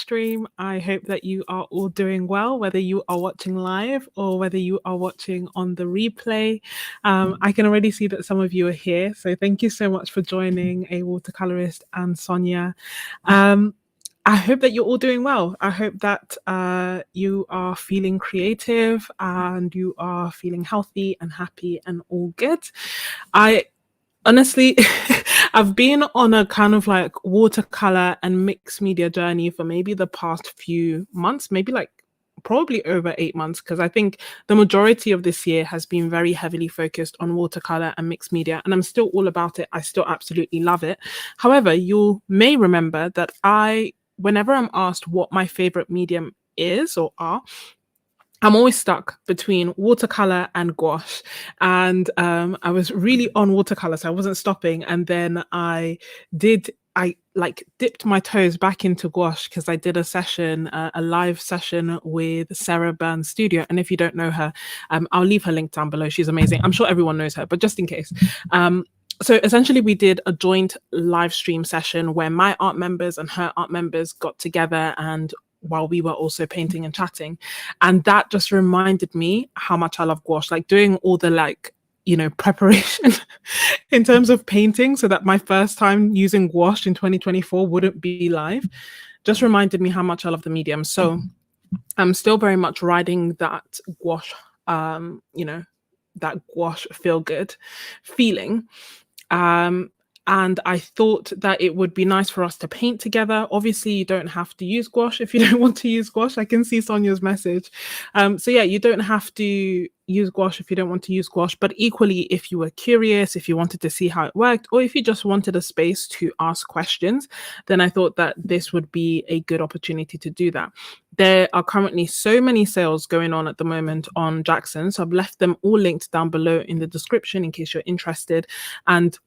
stream. I hope that you are all doing well, whether you are watching live or whether you are watching on the replay. I can already see that some of you are here, so thank you so much for joining, a watercolorist and Sonia. I hope that you're all doing well. I hope that you are feeling creative and you are feeling healthy and happy and all good. I honestly, I've been on a kind of like watercolor and mixed media journey for maybe the past few months, maybe like probably over 8 months, because I think the majority of this year has been very heavily focused on watercolor and mixed media, and I'm still all about it. I still absolutely love it. However, you may remember that whenever I'm asked what my favorite medium is or are, I'm always stuck between watercolor and gouache. And I was really on watercolor, so I wasn't stopping. And then I like dipped my toes back into gouache because I did a live session with Sarah Byrne's studio. And if you don't know her, I'll leave her link down below. She's amazing. I'm sure everyone knows her, but just in case. So essentially we did a joint live stream session where my art members and her art members got together, and while we were also painting and chatting. And that just reminded me how much I love gouache, like doing all the preparation in terms of painting so that my first time using gouache in 2024 wouldn't be live, just reminded me how much I love the medium. So I'm still very much riding that gouache, that gouache feel good feeling. And I thought that it would be nice for us to paint together. Obviously, you don't have to use gouache if you don't want to use gouache. I can see Sonia's message. So yeah, you don't have to use gouache if you don't want to use gouache. But equally, if you were curious, if you wanted to see how it worked, or if you just wanted a space to ask questions, then I thought that this would be a good opportunity to do that. There are currently so many sales going on at the moment on Jackson. So I've left them all linked down below in the description in case you're interested. And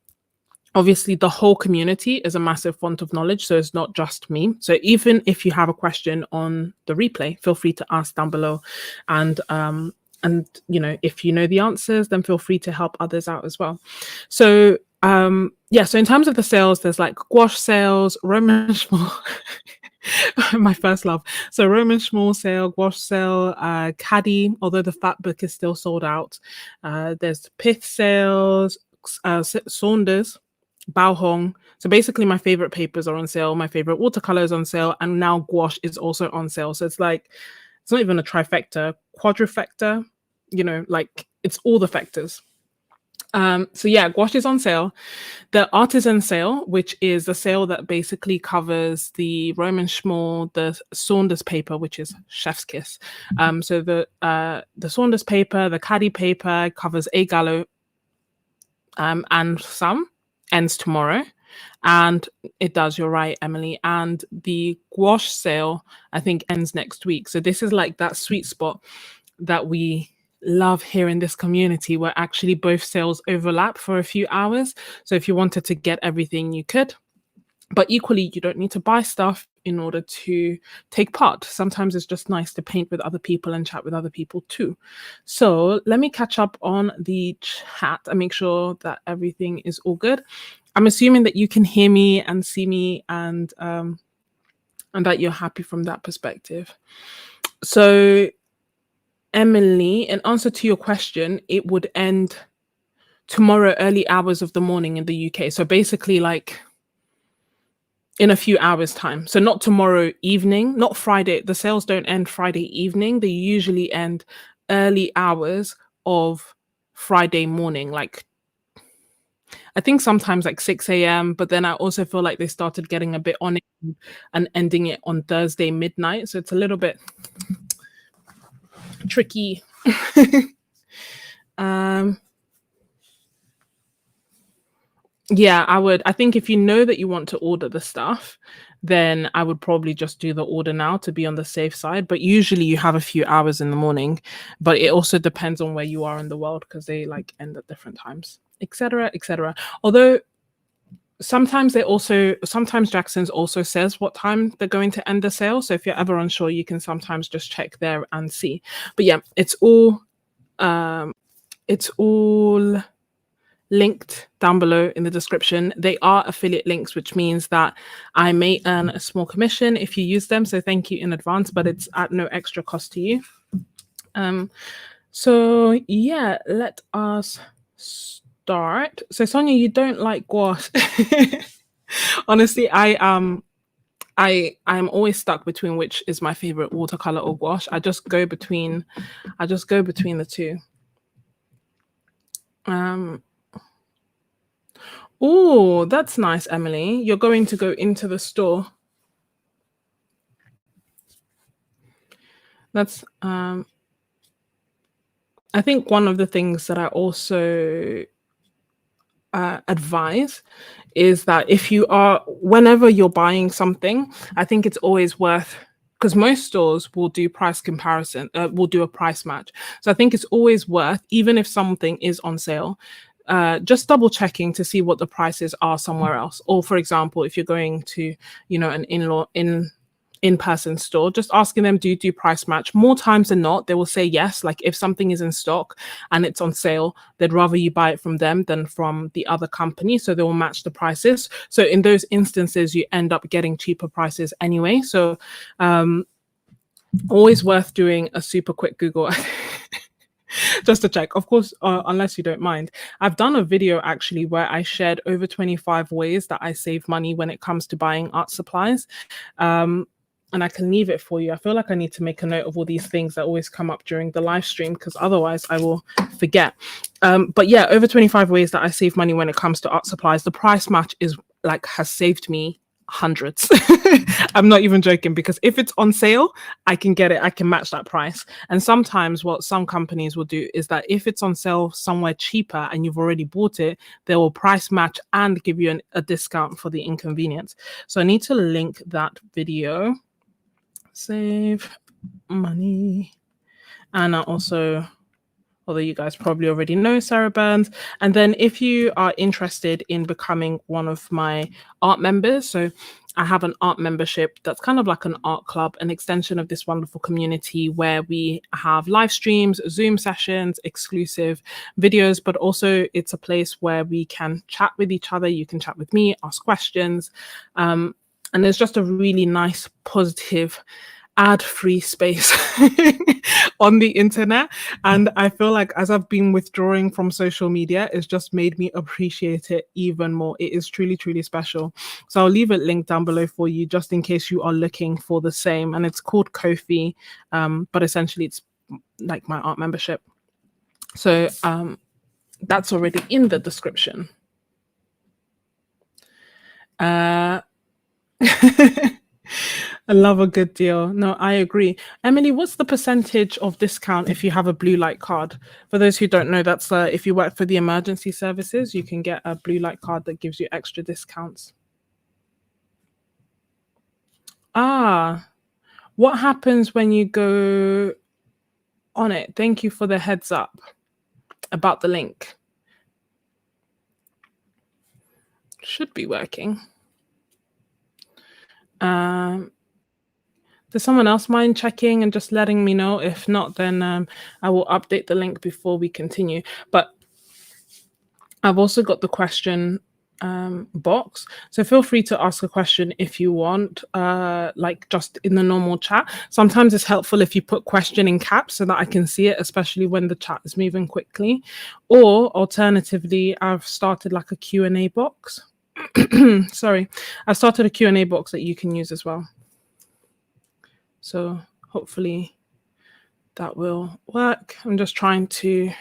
obviously, the whole community is a massive font of knowledge, so it's not just me. So even if you have a question on the replay, feel free to ask down below. And if you know the answers, then feel free to help others out as well. So so in terms of the sales, there's like gouache sales, Roman Schmall, my first love. So Roman Schmall sale, gouache sale, Caddy, although the fat book is still sold out. There's Pith sales, Saunders, Bao Hong. So basically my favorite papers are on sale, my favorite watercolors on sale, and now gouache is also on sale. So it's like, it's not even a trifecta, quadrifecta, like it's all the factors. So yeah, gouache is on sale. The artisan sale, which is the sale that basically covers the Roman Schmall, the Saunders paper, which is chef's kiss. So the Saunders paper, the Caddy paper covers a gallo, and some ends tomorrow. And it does, you're right, Emily. And the gouache sale, I think, ends next week. So this is like that sweet spot that we love here in this community, where actually both sales overlap for a few hours. So if you wanted to get everything, you could. But equally, you don't need to buy stuff in order to take part. Sometimes it's just nice to paint with other people and chat with other people too. So let me catch up on the chat and make sure that everything is all good. I'm assuming that you can hear me and see me, and that you're happy from that perspective. So Emily, in answer to your question, it would end tomorrow early hours of the morning in the UK. So basically like in a few hours time. So not tomorrow evening, not Friday. The sales don't end Friday evening. They usually end early hours of Friday morning, like I think sometimes like 6 a.m. But then I also feel like they started getting a bit on it and ending it on Thursday midnight. So it's a little bit tricky. Yeah, I think if you know that you want to order the stuff, then I would probably just do the order now to be on the safe side. But usually you have a few hours in the morning, but it also depends on where you are in the world, because they like end at different times, etc., etc. Although sometimes Jackson's also says what time they're going to end the sale. So if you're ever unsure, you can sometimes just check there and see. But yeah, it's all linked down below in the description. They are affiliate links, which means that I may earn a small commission if you use them. So thank you in advance, but it's at no extra cost to you. So yeah, let us start. So Sonia, you don't like gouache. Honestly, I'm always stuck between which is my favorite, watercolor or gouache. I just go between the two. Oh, that's nice, Emily. You're going to go into the store. That's I think one of the things that I also advise is that whenever you're buying something, I think it's always worth, because most stores will do price comparison, will do a price match. So I think it's always worth, even if something is on sale, just double checking to see what the prices are somewhere else. Or for example, if you're going to, an in-person store, just asking them, do you do price match? More times than not, they will say yes. Like if something is in stock and it's on sale, they'd rather you buy it from them than from the other company. So they will match the prices. So in those instances, you end up getting cheaper prices anyway. So always worth doing a super quick Google just to check, of course, unless you don't mind. I've done a video actually where I shared over 25 ways that I save money when it comes to buying art supplies. And I can leave it for you. I feel like I need to make a note of all these things that always come up during the live stream, because otherwise I will forget. But yeah, over 25 ways that I save money when it comes to art supplies. The price match has saved me hundreds. I'm not even joking, because if it's on sale, I can get it. I can match that price. And sometimes what some companies will do is that if it's on sale somewhere cheaper and you've already bought it, they will price match and give you a discount for the inconvenience. So I need to link that video. Save money. And I also, although you guys probably already know Sarah Burns. And then if you are interested in becoming one of my art members, so I have an art membership that's kind of like an art club, an extension of this wonderful community where we have live streams, Zoom sessions, exclusive videos, but also it's a place where we can chat with each other. You can chat with me, ask questions. And there's just a really nice, positive, ad-free space on the internet. And I feel like as I've been withdrawing from social media, it's just made me appreciate it even more. It is truly, truly special. So I'll leave it linked down below for you, just in case you are looking for the same. And it's called Ko-fi, but essentially it's like my art membership. So that's already in the description. I love a good deal. No, I agree. Emily, what's the percentage of discount if you have a blue light card? For those who don't know, that's if you work for the emergency services, you can get a blue light card that gives you extra discounts. What happens when you go on it? Thank you for the heads up about the link. Should be working. Does someone else mind checking and just letting me know? If not, then I will update the link before we continue. But I've also got the question box. So feel free to ask a question if you want, like just in the normal chat. Sometimes it's helpful if you put question in caps so that I can see it, especially when the chat is moving quickly. Or alternatively, I've started like a Q&A box. Sorry, I started a Q&A box that you can use as well. So hopefully that will work. I'm just trying to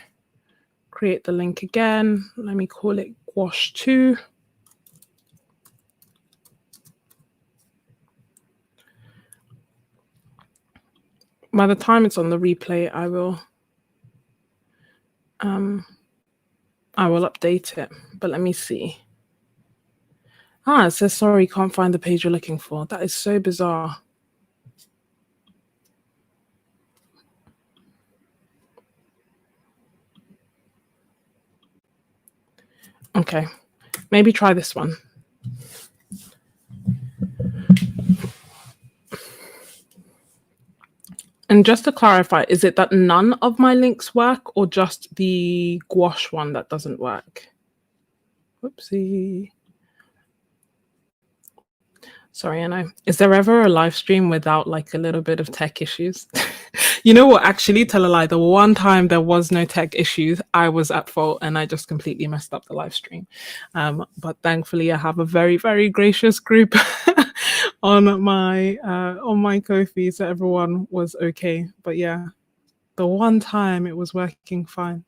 create the link again. Let me call it Gouache 2. By the time it's on the replay, I will update it. But let me see. It says, sorry, can't find the page you're looking for. That is so bizarre. Okay, maybe try this one. And just to clarify, is it that none of my links work or just the gouache one that doesn't work? Whoopsie. Sorry, I know. Is there ever a live stream without like a little bit of tech issues? You know what? Actually, tell a lie. The one time there was no tech issues, I was at fault and I just completely messed up the live stream. But thankfully, I have a very, very gracious group on my Ko-fi, so everyone was okay. But yeah, the one time it was working fine.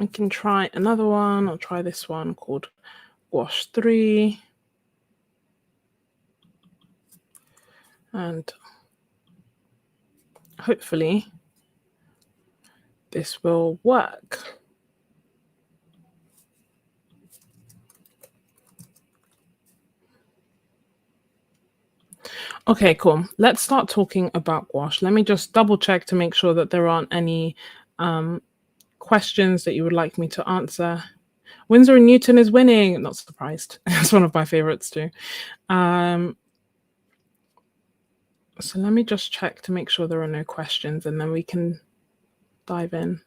I can try another one. I'll try this one called Gouache 3. And hopefully this will work. Okay, cool. Let's start talking about gouache. Let me just double check to make sure that there aren't any questions that you would like me to answer. Winsor and Newton is winning. Not surprised. It's one of my favorites too. So let me just check to make sure there are no questions and then we can dive in.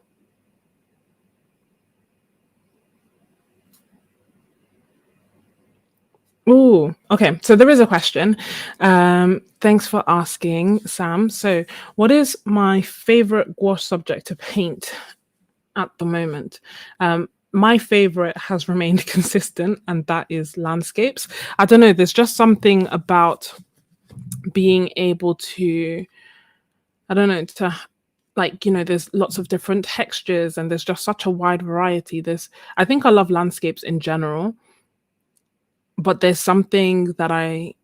Oh, okay. So there is a question. Thanks for asking, Sam. So what is my favorite gouache subject to paint at the moment? My favorite has remained consistent, and that is landscapes. I don't know, there's just something about being able to, I don't know, to like, you know, there's lots of different textures and there's just such a wide variety. I think I love landscapes in general, but there's something that I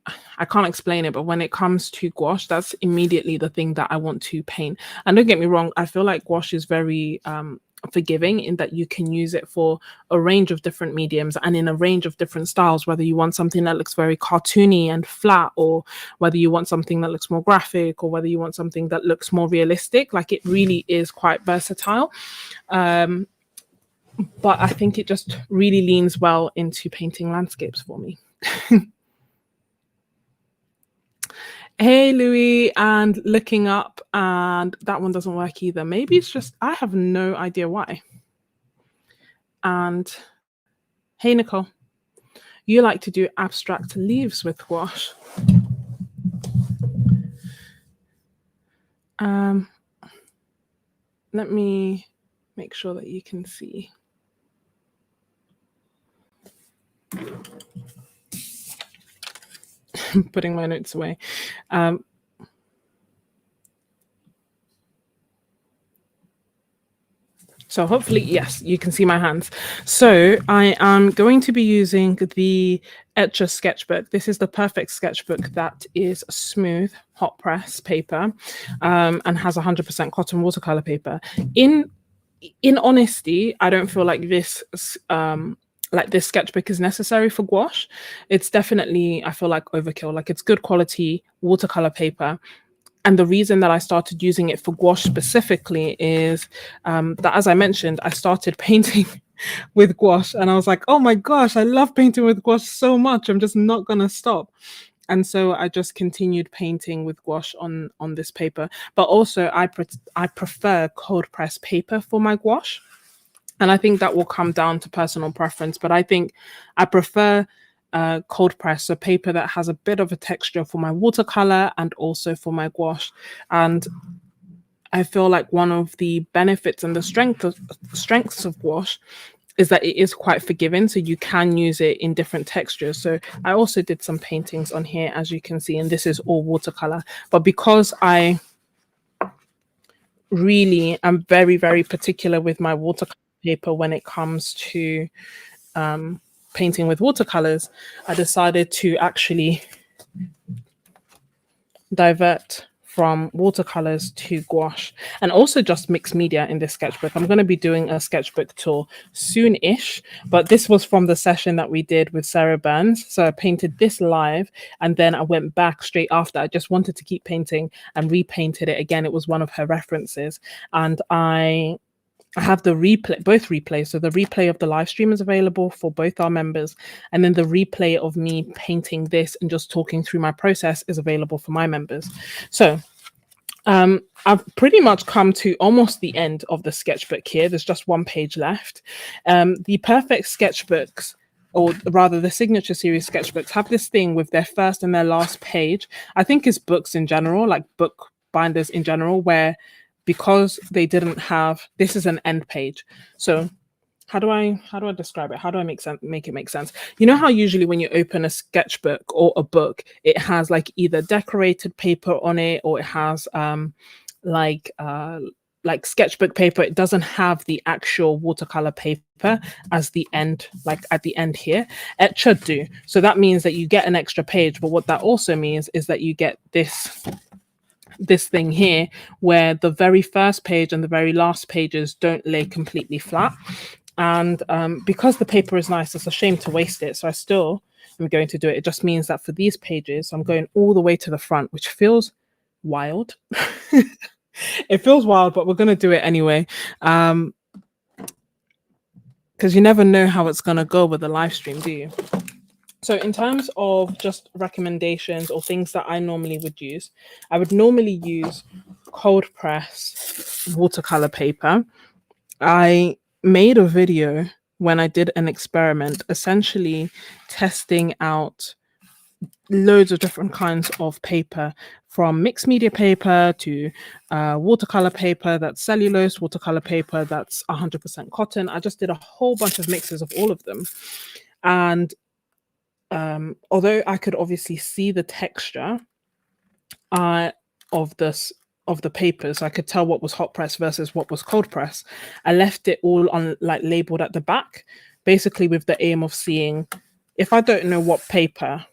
can't explain it, but when it comes to gouache, that's immediately the thing that I want to paint. And don't get me wrong, I feel like gouache is very forgiving in that you can use it for a range of different mediums and in a range of different styles, whether you want something that looks very cartoony and flat, or whether you want something that looks more graphic, or whether you want something that looks more realistic. Like, it really is quite versatile. But I think it just really leans well into painting landscapes for me. Hey, Louis, and looking up, and that one doesn't work either. Maybe it's just, I have no idea why. And hey, Nicole, you like to do abstract leaves with gouache. Let me make sure that you can see. Putting my notes away. So hopefully, yes, you can see my hands. So I am going to be using the Etcher sketchbook. This is the perfect sketchbook that is smooth, hot press paper, and has 100% cotton watercolor paper. In honesty, I don't feel like this sketchbook is necessary for gouache. It's definitely, I feel like, overkill. Like, it's good quality watercolor paper. And the reason that I started using it for gouache specifically is that, as I mentioned, I started painting with gouache and I was like, oh my gosh, I love painting with gouache so much. I'm just not going to stop. And so I just continued painting with gouache on this paper. But also I prefer cold press paper for my gouache. And I think that will come down to personal preference. But I think I prefer cold press, so paper that has a bit of a texture for my watercolor and also for my gouache. And I feel like one of the benefits and the strengths of gouache is that it is quite forgiving, so you can use it in different textures. So I also did some paintings on here, as you can see, and this is all watercolor. But because I really am very, very particular with my watercolor paper when it comes to painting with watercolors, I decided to actually divert from watercolors to gouache, and also just mixed media in this sketchbook. I'm going to be doing a sketchbook tour soon-ish, but this was from the session that we did with Sarah Burns. So I painted this live, and then I went back straight after. I just wanted to keep painting and repainted it again. It was one of her references, and I have the replay, both replays. So the replay of the live stream is available for both our members, and then the replay of me painting this and just talking through my process is available for my members. So I've pretty much come to almost the end of the sketchbook here. There's just one page left. The perfect sketchbooks, or rather the signature series sketchbooks, have this thing with their first and their last page. I think it's books in general, like book binders in general, where because they didn't have, this is an end page. So how do I describe it? How do I make it make sense? You know how usually when you open a sketchbook or a book, it has like either decorated paper on it, or it has like uh like sketchbook paper. It doesn't have the actual watercolor paper as the end, like at the end here. Etcher do. So that means that you get an extra page, but what that also means is that you get this thing here where the very first page and the very last pages don't lay completely flat. And because the paper is nice, it's a shame to waste it. So I still am going to do it. It just means that for these pages, I'm going all the way to the front, which feels wild. It feels wild, but we're going to do it anyway. Because you never know how it's going to go with the live stream, do you? So in terms of just recommendations or things that I normally would use, I would normally use cold press watercolor paper. I made a video when I did an experiment, essentially testing out loads of different kinds of paper, from mixed media paper to watercolor paper that's cellulose, watercolor paper that's 100% cotton. I just did a whole bunch of mixes of all of them. And although I could obviously see the texture of this of the papers, I could tell what was hot press versus what was cold press. I left it all on like labeled at the back, basically with the aim of seeing if I don't know what paper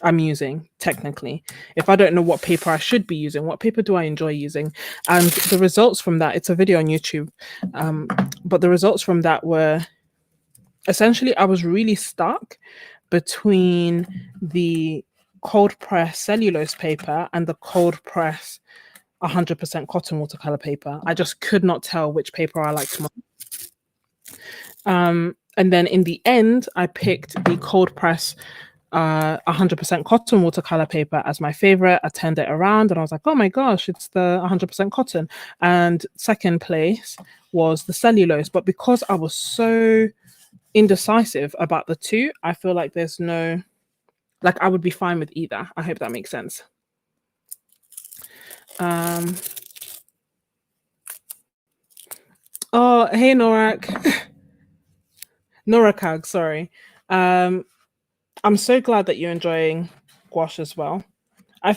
I'm using, technically, if I don't know what paper I should be using, what paper do I enjoy using? And the results from that, it's a video on YouTube, but the results from that were essentially I was really stuck between the cold press cellulose paper and the cold press 100% cotton watercolor paper. I just could not tell which paper I liked more. And then in the end, I picked the cold press 100% cotton watercolor paper as my favorite. I turned it around and I was like, oh my gosh, it's the 100% cotton. And second place was the cellulose. But because I was so indecisive about the two, I feel like there's no, like I would be fine with either. I hope that makes sense. Oh, hey Norak. Norakag, sorry. I'm so glad that you're enjoying gouache as well. I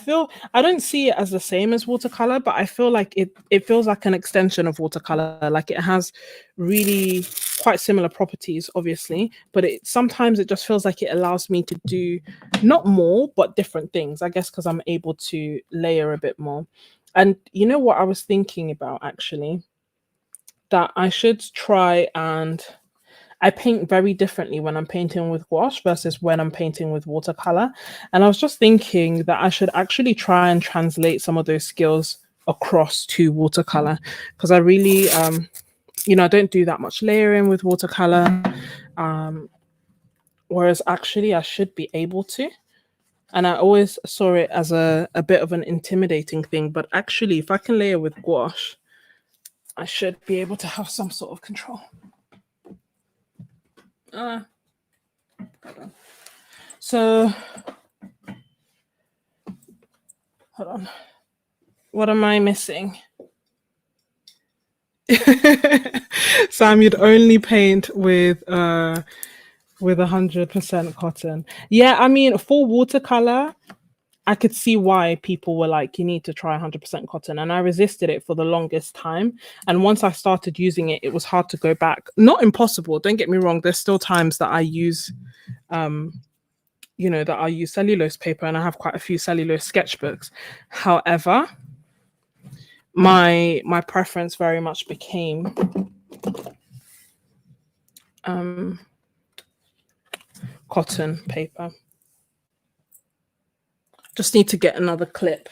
don't see it as the same as watercolor, but I feel like it feels like an extension of watercolor. Like it has really quite similar properties, obviously, but sometimes it just feels like it allows me to do not more, but different things. I guess because I'm able to layer a bit more. And you know what I was thinking about actually? That I should try and I paint very differently when I'm painting with gouache versus when I'm painting with watercolor. And I was just thinking that I should actually try and translate some of those skills across to watercolor, because I really, I don't do that much layering with watercolor. Whereas actually I should be able to. And I always saw it as a bit of an intimidating thing. But actually, if I can layer with gouache, I should be able to have some sort of control. Hold on. So, hold on. What am I missing? Sam, you'd only paint with 100% cotton. Yeah, I mean, for watercolor, I could see why people were like, you need to try 100% cotton. And I resisted it for the longest time. And once I started using it, it was hard to go back. Not impossible, don't get me wrong. There's still times that I use, that I use cellulose paper, and I have quite a few cellulose sketchbooks. However, my preference very much became cotton paper. Just need to get another clip.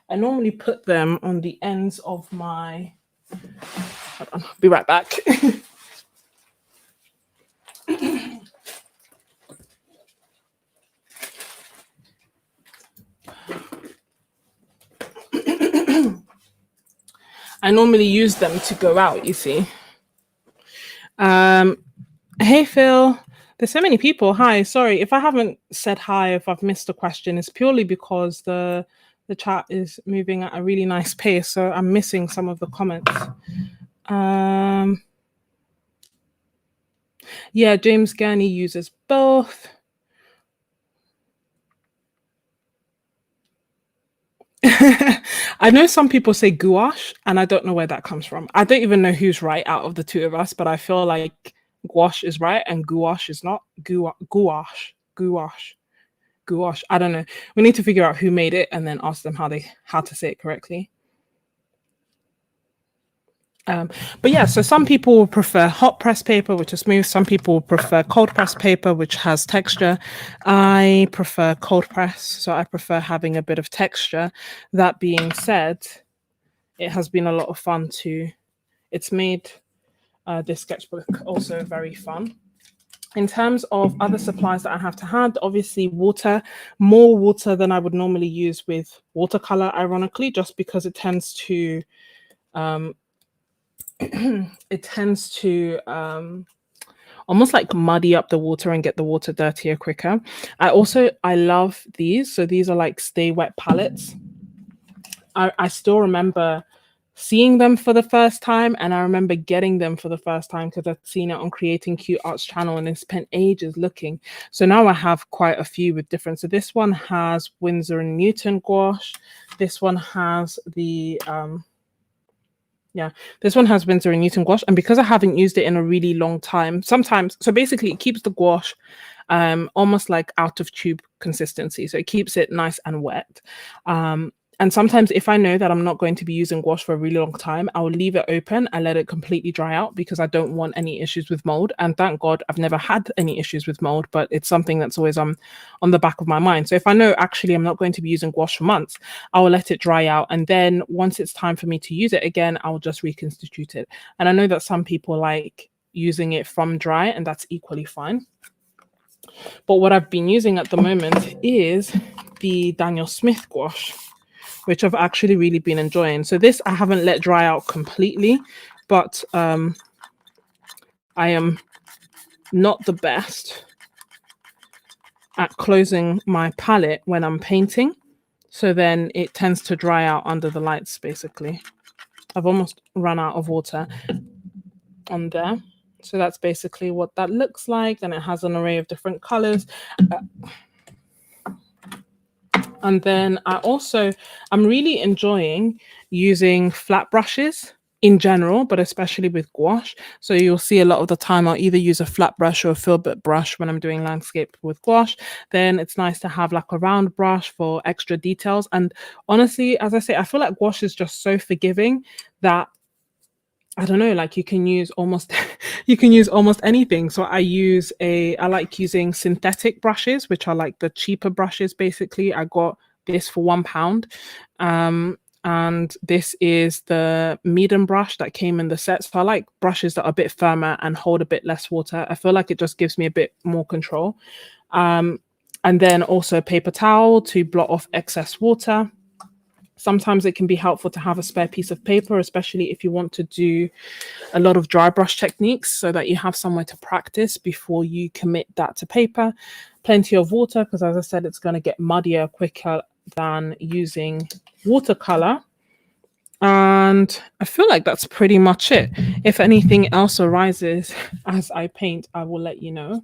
I normally put them on the ends of my, hold on, be right back. I normally use them to go out, you see. Hey, Phil. There's so many people. Hi. Sorry if I haven't said hi, if I've missed a question. It's purely because the chat is moving at a really nice pace, so I'm missing some of the comments. Yeah, James Gurney uses both. I know some people say gouache, and I don't know where that comes from. I don't even know who's right out of the two of us, but I feel like gouache is right and gouache is not. Gouache. I don't know. We need to figure out who made it and then ask them how to say it correctly. But yeah, so some people will prefer hot press paper, which is smooth. Some people will prefer cold press paper, which has texture. I prefer cold press, so I prefer having a bit of texture. That being said, it has been a lot of fun to. It's made this sketchbook also very fun. In terms of other supplies that I have to hand, obviously water, more water than I would normally use with watercolor, ironically, just because it tends to almost like muddy up the water and get the water dirtier quicker. I love these. So these are like stay wet palettes. I still remember seeing them for the first time, and I remember getting them for the first time because I'd seen it on Creating Cute Arts channel and I spent ages looking. So now I have quite a few with different. So this one has Winsor and Newton gouache. This one has the this one has Winsor and Newton gouache, and because I haven't used it in a really long time, sometimes, so basically it keeps the gouache almost like out of tube consistency, so it keeps it nice and wet. And sometimes if I know that I'm not going to be using gouache for a really long time, I'll leave it open and let it completely dry out because I don't want any issues with mold. And thank God I've never had any issues with mold, but it's something that's always on the back of my mind. So if I know actually I'm not going to be using gouache for months, I will let it dry out. And then once it's time for me to use it again, I'll just reconstitute it. And I know that some people like using it from dry, and that's equally fine. But what I've been using at the moment is the Daniel Smith gouache, which I've actually really been enjoying. So this I haven't let dry out completely, but I am not the best at closing my palette when I'm painting. So then it tends to dry out under the lights, basically. I've almost run out of water on there. So that's basically what that looks like. And it has an array of different colors. And then I'm really enjoying using flat brushes in general, but especially with gouache. So you'll see a lot of the time I'll either use a flat brush or a filbert brush when I'm doing landscape with gouache. Then it's nice to have like a round brush for extra details. And honestly, as I say, I feel like gouache is just so forgiving that I don't know, like you can use almost anything. So I like using synthetic brushes, which are like the cheaper brushes. Basically, I got this for £1. And this is the medium brush that came in the set. So I like brushes that are a bit firmer and hold a bit less water. I feel like it just gives me a bit more control. And then also a paper towel to blot off excess water. Sometimes it can be helpful to have a spare piece of paper, especially if you want to do a lot of dry brush techniques so that you have somewhere to practice before you commit that to paper. Plenty of water, because as I said, it's going to get muddier quicker than using watercolor. And I feel like that's pretty much it. If anything else arises as I paint, I will let you know.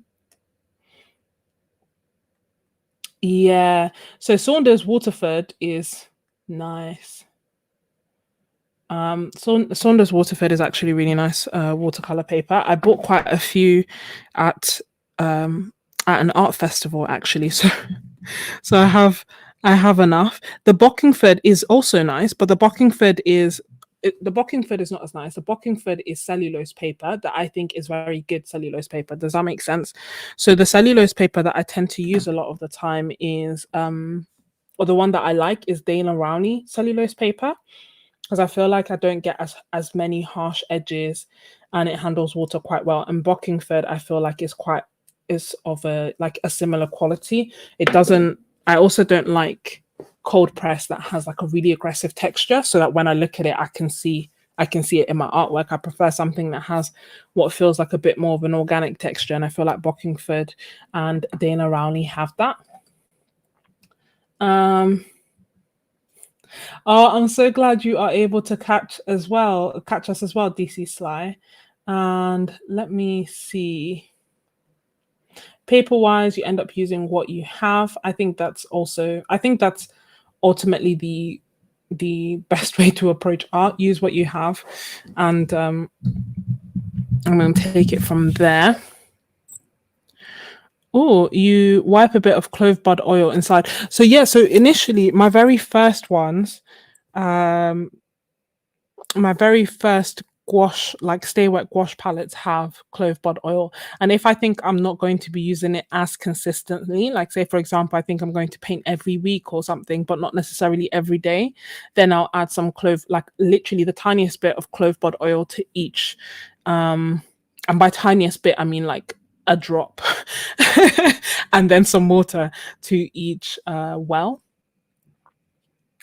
Yeah, so Saunders Waterford is nice. Saunders Waterford is actually really nice watercolor paper. I bought quite a few at an art festival actually, so I have enough. The Bockingford is also nice, but the Bockingford is not as nice. The Bockingford is cellulose paper that I think is very good cellulose paper. Does that make sense? So the cellulose paper that I tend to use a lot of the time is or the one that I like is Dana Rowney cellulose paper, because I feel like I don't get as many harsh edges and it handles water quite well. And Bockingford I feel like is of a similar quality. I also don't like cold press that has like a really aggressive texture, so that when I look at it I can see I can see it in my artwork. I prefer something that has what feels like a bit more of an organic texture, and I feel like Bockingford and Dana Rowley have that. Oh, I'm so glad you are able to catch us as well, DC Sly. And let me see. Paper wise, you end up using what you have. I think that's ultimately the best way to approach art. Use what you have, and I'm going to take it from there. Oh, you wipe a bit of clove bud oil inside. So yeah, so initially my very first ones, um, my very first gouache, like stay wet gouache palettes have clove bud oil. And if I think I'm not going to be using it as consistently, like say for example, I think I'm going to paint every week or something, but not necessarily every day, then I'll add some clove, like literally the tiniest bit of clove bud oil to each. And by tiniest bit, I mean like a drop and then some water to each well.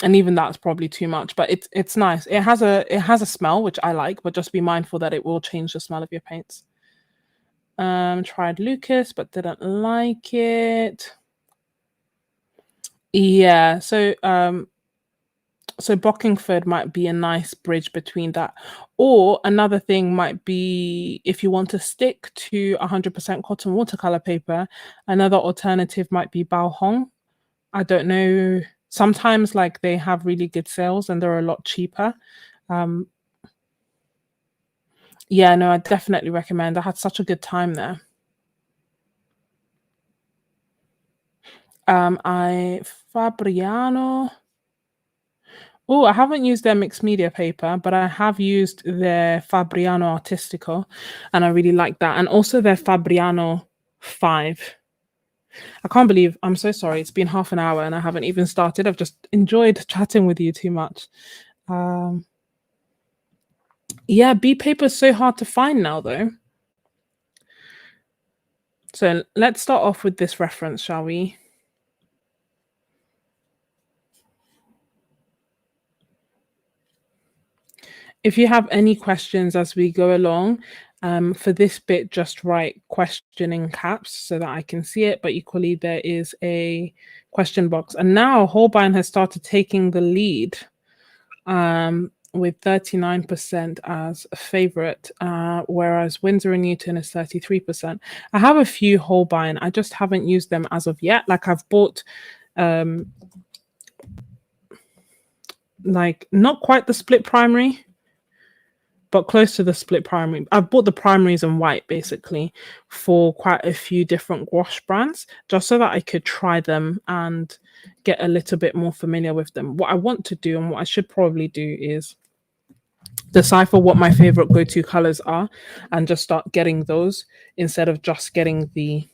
And even that's probably too much, but it's nice. It has a smell which I like, but just be mindful that it will change the smell of your paints. Tried Lucas but didn't like it. Yeah, so Bockingford might be a nice bridge between that. Or another thing might be if you want to stick to 100% cotton watercolor paper, another alternative might be Bao Hong. I don't know. Sometimes like they have really good sales and they're a lot cheaper. Yeah, no, I definitely recommend. I had such a good time there. Fabriano. Oh, I haven't used their mixed media paper, but I have used their Fabriano Artistico, and I really like that. And also their Fabriano 5. I can't believe, I'm so sorry. It's been half an hour and I haven't even started. I've just enjoyed chatting with you too much. Yeah, B paper is so hard to find now, though. So let's start off with this reference, shall we? If you have any questions as we go along, for this bit, just write question in caps so that I can see it. But equally, there is a question box. And now Holbein has started taking the lead with 39% as a favorite, whereas Winsor & Newton is 33%. I have a few Holbein. I just haven't used them as of yet. Like I've bought like not quite the split primary, but close to the split primary. I've bought the primaries in white basically for quite a few different gouache brands, just so that I could try them and get a little bit more familiar with them. What I want to do and what I should probably do is decipher what my favorite go-to colors are and just start getting those instead of just getting the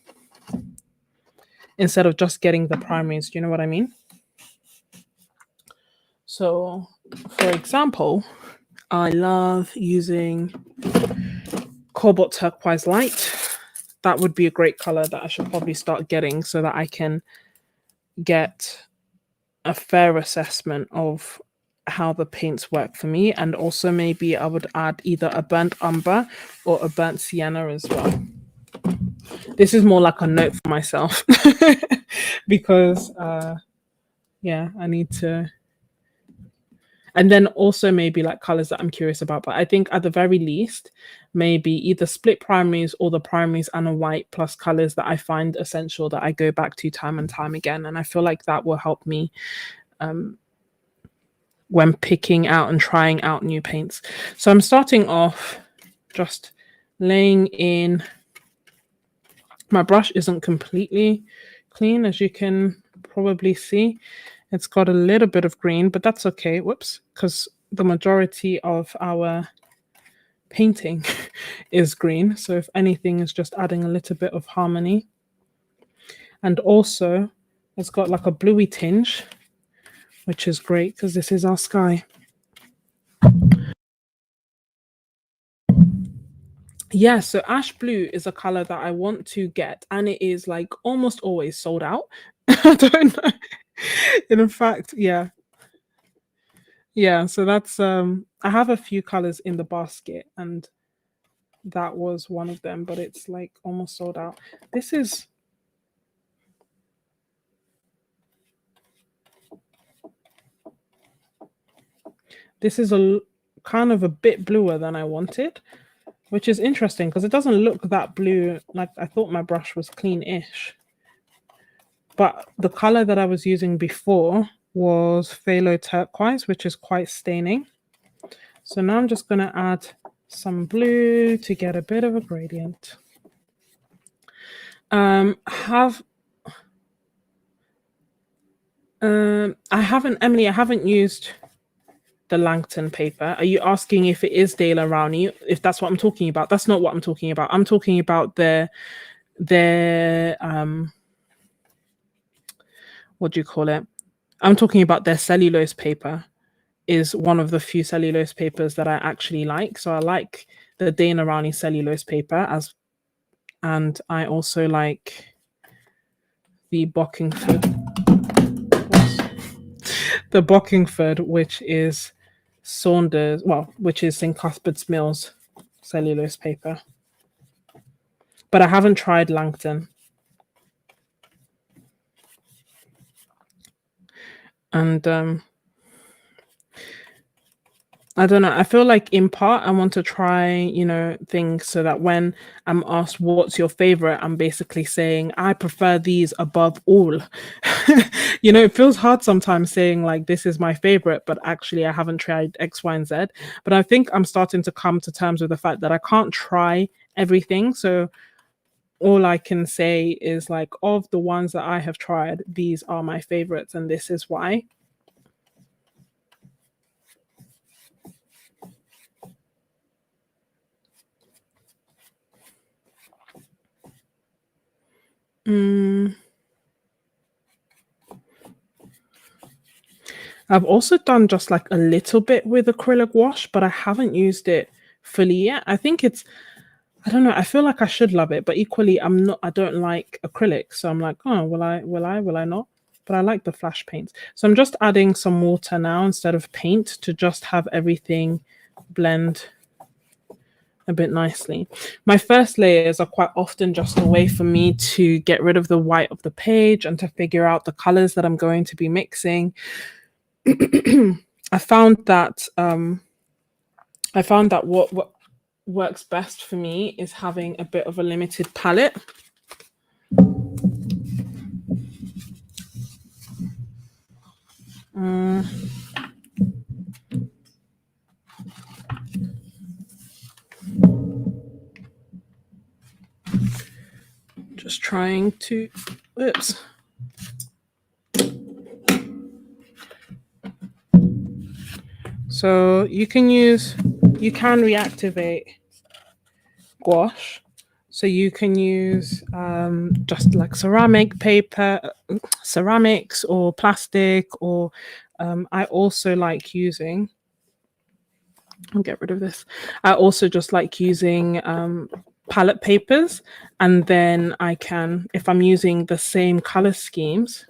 primaries. Do you know what I mean? So for example, I love using Cobalt Turquoise Light. That would be a great color that I should probably start getting so that I can get a fair assessment of how the paints work for me. And also maybe I would add either a burnt umber or a burnt sienna as well. This is more like a note for myself because yeah, I need to. And then also maybe like colors that I'm curious about. But I think at the very least, maybe either split primaries or the primaries and a white plus colors that I find essential that I go back to time and time again. And I feel like that will help me when picking out and trying out new paints. So I'm starting off just laying in. My brush isn't completely clean, as you can probably see. It's got a little bit of green, but that's okay. Whoops, because the majority of our painting is green. So if anything, is just adding a little bit of harmony. And also, it's got like a bluey tinge, which is great because this is our sky. Yeah, so ash blue is a color that I want to get, and it is like almost always sold out. I don't know. In fact, yeah. Yeah, so that's I have a few colors in the basket and that was one of them, but it's like almost sold out. This is a kind of a bit bluer than I wanted, which is interesting because it doesn't look that blue. Like I thought my brush was clean-ish. But the color that I was using before was phthalo turquoise, which is quite staining. So now I'm just going to add some blue to get a bit of a gradient. Emily, I haven't used the Langton paper. Are you asking if it is Dale Rowney? If that's what I'm talking about? That's not what I'm talking about. I'm talking about their what do you call it? I'm talking about their cellulose paper. Is one of the few cellulose papers that I actually like. So I like the Dana Rowney cellulose paper and I also like the Bockingford, which is Saunders, which is St. Cuthbert's Mills cellulose paper. But I haven't tried Langton. And I don't know. I feel like in part I want to try, things so that when I'm asked what's your favorite, I'm basically saying I prefer these above all. It feels hard sometimes saying like this is my favorite, but actually I haven't tried X, Y, and Z. But I think I'm starting to come to terms with the fact that I can't try everything. So all I can say is like of the ones that I have tried, these are my favorites, and this is why. I've also done just like a little bit with acrylic wash, but I haven't used it fully yet. I think I don't know. I feel like I should love it, but equally, I don't like acrylic. So I'm like, oh, will I not? But I like the flash paints. So I'm just adding some water now instead of paint to just have everything blend a bit nicely. My first layers are quite often just a way for me to get rid of the white of the page and to figure out the colors that I'm going to be mixing. I found that what works best for me is having a bit of a limited palette. Just trying to, oops. So you can reactivate gouache. So you can use just like ceramics or plastic, or I also like using, I'll get rid of this. I also just like using palette papers, and then I can, if I'm using the same color schemes,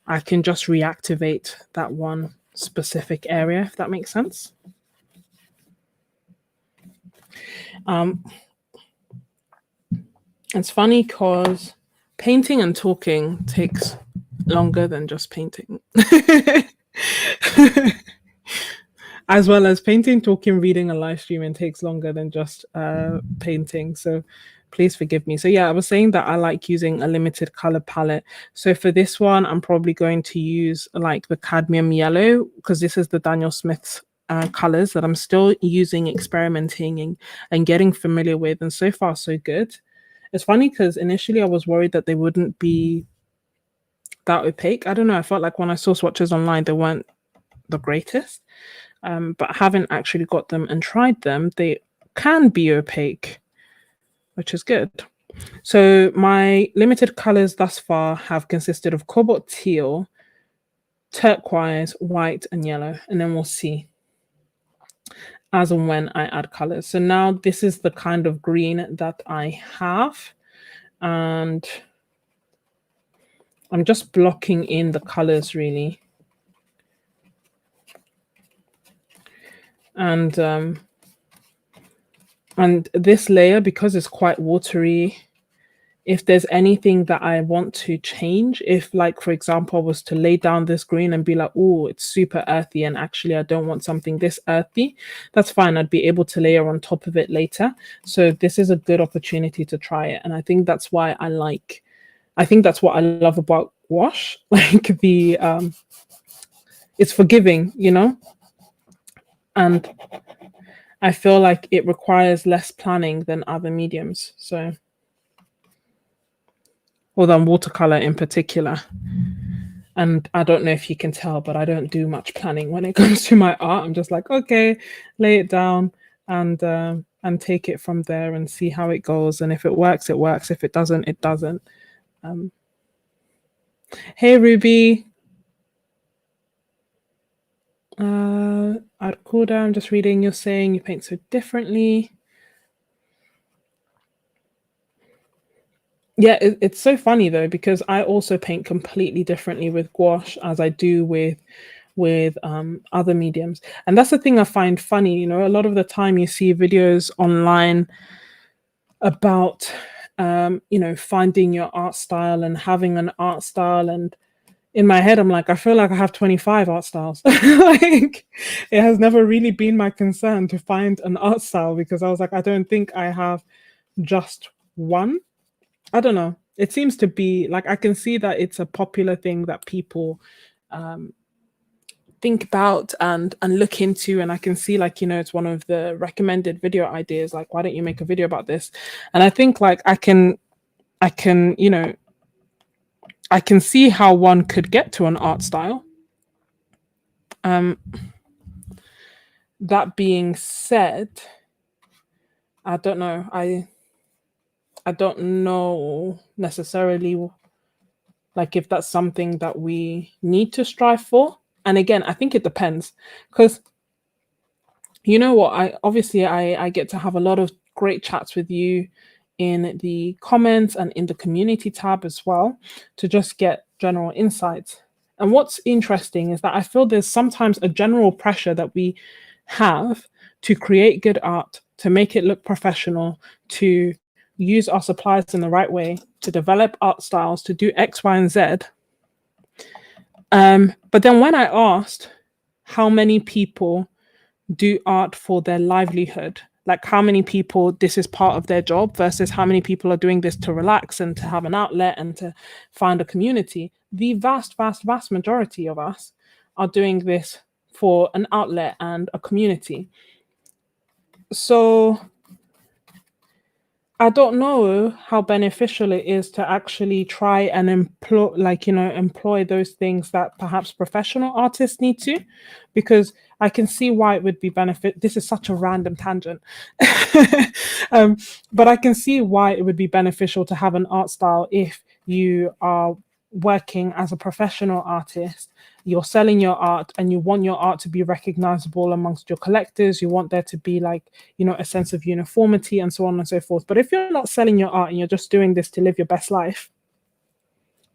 I can just reactivate that one specific area, if that makes sense. It's funny because painting and talking takes longer than just painting. As well as painting, talking, reading, and live streaming takes longer than just painting. So please forgive me. So yeah, I was saying that I like using a limited color palette. So for this one, I'm probably going to use like the cadmium yellow, because this is the Daniel Smith's colors that I'm still using, experimenting and getting familiar with. And so far, so good. It's funny because initially I was worried that they wouldn't be that opaque. I don't know. I felt like when I saw swatches online, they weren't the greatest. But I haven't actually got them and tried them. They can be opaque, which is good. So my limited colors thus far have consisted of cobalt teal, turquoise, white, and yellow. And then we'll see as and when I add colors. So now this is the kind of green that I have. And I'm just blocking in the colors really. And this layer, because it's quite watery, if there's anything that I want to change, if like for example I was to lay down this green and be like, oh, it's super earthy and actually I don't want something this earthy, that's fine. I'd be able to layer on top of it later. So this is a good opportunity to try it. And I think that's what I love about gouache. Like the it's forgiving, and I feel like it requires less planning than other mediums. So, or than watercolor in particular. And I don't know if you can tell, but I don't do much planning when it comes to my art. I'm just like, okay, lay it down and take it from there and see how it goes. And if it works, it works. If it doesn't, it doesn't. Um, hey, Ruby. Arkuda, I'm just reading. You're saying you paint so differently. Yeah, it's so funny though, because I also paint completely differently with gouache as I do with other mediums. And that's the thing I find funny. A lot of the time you see videos online about finding your art style and having an art style. And in my head I'm like, I feel like I have 25 art styles. Like it has never really been my concern to find an art style, because I was like, I don't think I have just one. I don't know. It seems to be like I can see that it's a popular thing that people think about and look into, and I can see like it's one of the recommended video ideas. Like, why don't you make a video about this? And I think like I can I can see how one could get to an art style. Um, that being said, I don't know. I don't know necessarily like if that's something that we need to strive for. And again, I think it depends, because you know what, I get to have a lot of great chats with you in the comments and in the community tab as well, to just get general insights. And what's interesting is that I feel there's sometimes a general pressure that we have to create good art, to make it look professional, to use our supplies in the right way, to develop art styles, to do X, Y, and Z. But then when I asked how many people do art for their livelihood, like how many people this is part of their job versus how many people are doing this to relax and to have an outlet and to find a community, the vast majority of us are doing this for an outlet and a community. So I don't know how beneficial it is to actually try and employ those things that perhaps professional artists need to, because I can see why it would be benefit. This is such a random tangent, but I can see why it would be beneficial to have an art style if you are working as a professional artist. You're selling your art and you want your art to be recognizable amongst your collectors. You want there to be like, a sense of uniformity and so on and so forth. But if you're not selling your art and you're just doing this to live your best life,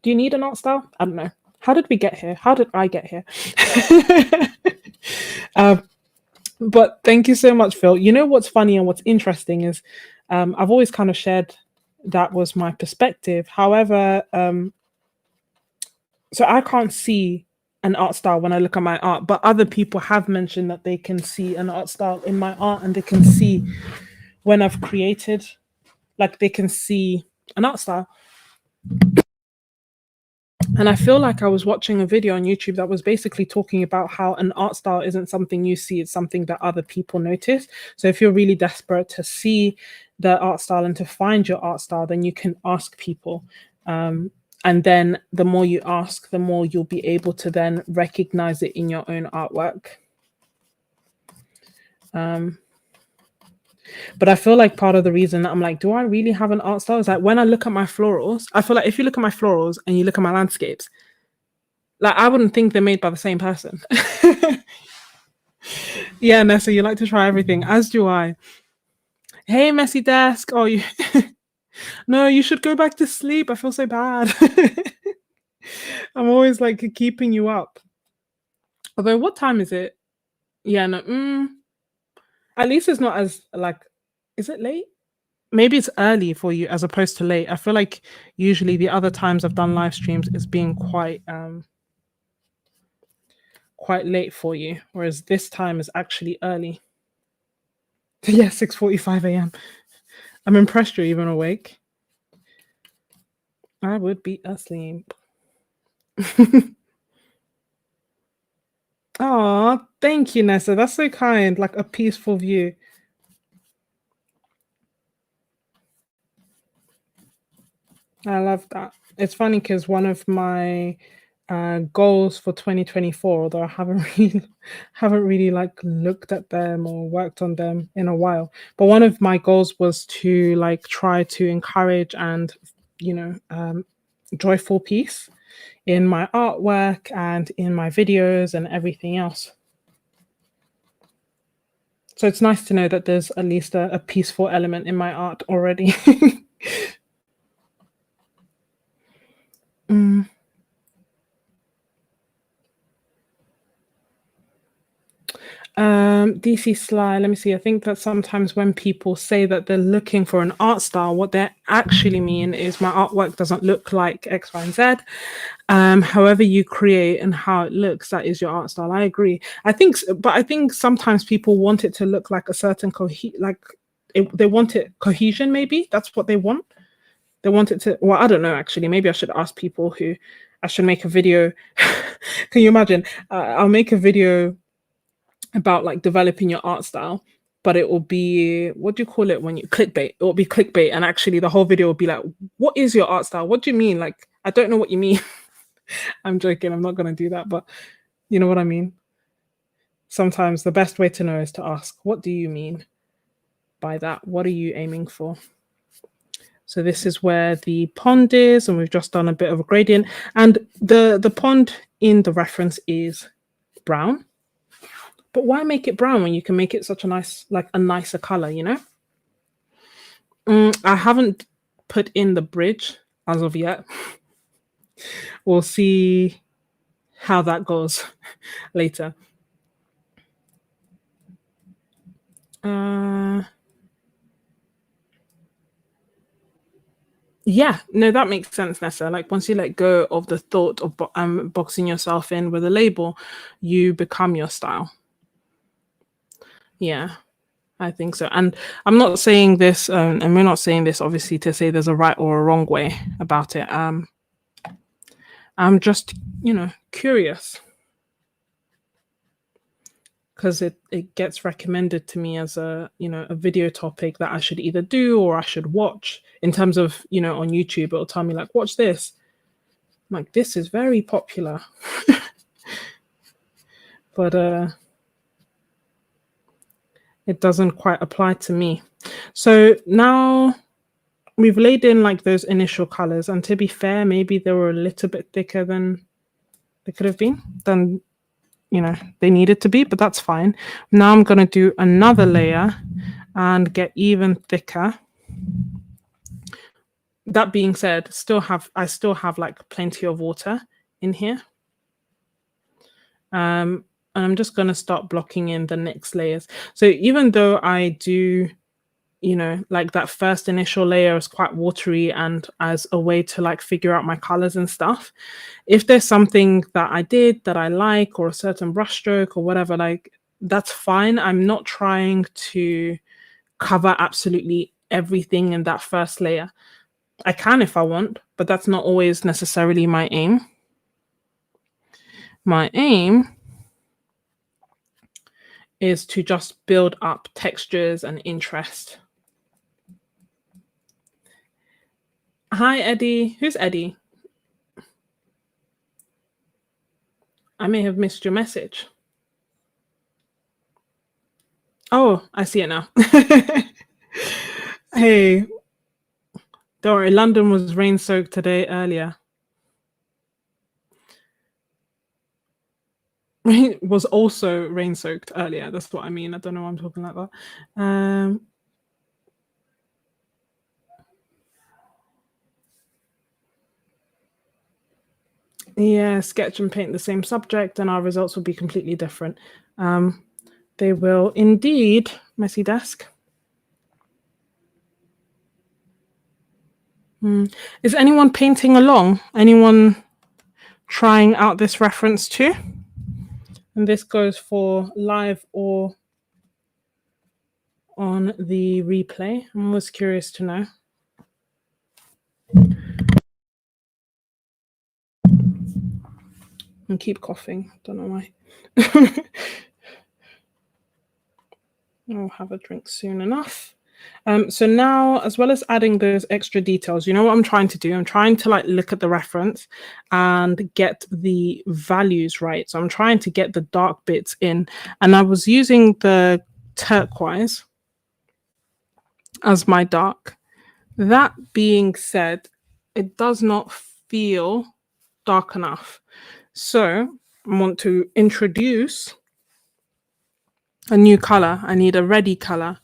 do you need an art style? I don't know. How did we get here? How did I get here? But thank you so much, Phil. You know what's funny and what's interesting is I've always kind of shared that was my perspective. However, so I can't see an art style when I look at my art, but other people have mentioned that they can see an art style in my art, and they can see when I've created, like they can see an art style. And I feel like I was watching a video on YouTube that was basically talking about how an art style isn't something you see, it's something that other people notice. So if you're really desperate to see the art style and to find your art style, then you can ask people. And then the more you ask, the more you'll be able to then recognize it in your own artwork. But I feel like part of the reason that I'm like, do I really have an art style? Is like when I look at my florals, I feel like if you look at my florals and you look at my landscapes, like I wouldn't think they're made by the same person. Yeah, Nessa, you like to try everything, as do I. Hey, messy desk. Oh, you no, you should go back to sleep. I feel so bad. I'm always like keeping you up. Although, what time is it? Yeah, no. At least it's not as like, is it late? Maybe it's early for you as opposed to late. I feel like usually the other times I've done live streams it's being quite late for you, whereas this time is actually early. Yeah, 6:45 a.m. I'm impressed you're even awake. I would be asleep. Oh, thank you, Nessa. That's so kind. Like a peaceful view. I love that. It's funny because one of my goals for 2024, although I haven't really like looked at them or worked on them in a while, but one of my goals was to like try to encourage and joyful peace in my artwork and in my videos and everything else. So it's nice to know that there's at least a peaceful element in my art already. Mm. DC Sly, let me see. I think that sometimes when people say that they're looking for an art style, what they actually mean is my artwork doesn't look like X, Y, and Z. However you create and how it looks, that is your art style. I agree. But I think sometimes people want it to look like a certain they want it cohesion. Maybe that's what they want. They want it to. Well, I don't know. Actually, maybe I should ask people who. I should make a video. Can you imagine? I'll make a video about like developing your art style, but it will be, what do you call it when you clickbait? It will be clickbait, and actually the whole video will be like, what is your art style? What do you mean? Like, I don't know what you mean. I'm joking, I'm not gonna do that, but you know what I mean. Sometimes the best way to know is to ask, what do you mean by that? What are you aiming for? So this is where the pond is, and we've just done a bit of a gradient, and the pond in the reference is brown. But why make it brown when you can make it such a nice, like a nicer color, you know? I haven't put in the bridge as of yet. We'll see how that goes later. Yeah, no, that makes sense, Nessa. Like once you let go of the thought of boxing yourself in with a label, you become your style. Yeah, I think so. And I'm not saying this, and we're not saying this obviously to say there's a right or a wrong way about it. I'm just, curious because it gets recommended to me as a video topic that I should either do or I should watch in terms of, on YouTube, it'll tell me like, watch this. I'm like, this is very popular. But it doesn't quite apply to me. So now we've laid in like those initial colors, and to be fair, maybe they were a little bit thicker than they could have been, than they needed to be, but that's fine. Now I'm going to do another layer and get even thicker. That being said, I still have like plenty of water in here. And I'm just going to start blocking in the next layers. So even though I do, like that first initial layer is quite watery and as a way to like figure out my colors and stuff, if there's something that I did that I like, or a certain brushstroke or whatever, like that's fine. I'm not trying to cover absolutely everything in that first layer. I can if I want, but that's not always necessarily my aim. My aim is to just build up textures and interest. Hi, Eddie. Who's Eddie? I may have missed your message. Oh, I see it now. Hey, don't worry. London was rain-soaked today earlier. Was also rain-soaked earlier. That's what I mean. I don't know why I'm talking like that. Yeah, sketch and paint the same subject, and our results will be completely different. They will indeed. Messy desk. Is anyone painting along? Anyone trying out this reference too? And this goes for live or on the replay. I'm always curious to know. And keep coughing. Don't know why. I'll have a drink soon enough. So now, as well as adding those extra details, you know what I'm trying to do? I'm trying to like look at the reference and get the values right. So I'm trying to get the dark bits in. And I was using the turquoise as my dark. That being said, it does not feel dark enough. So I want to introduce a new color. I need a reddy color.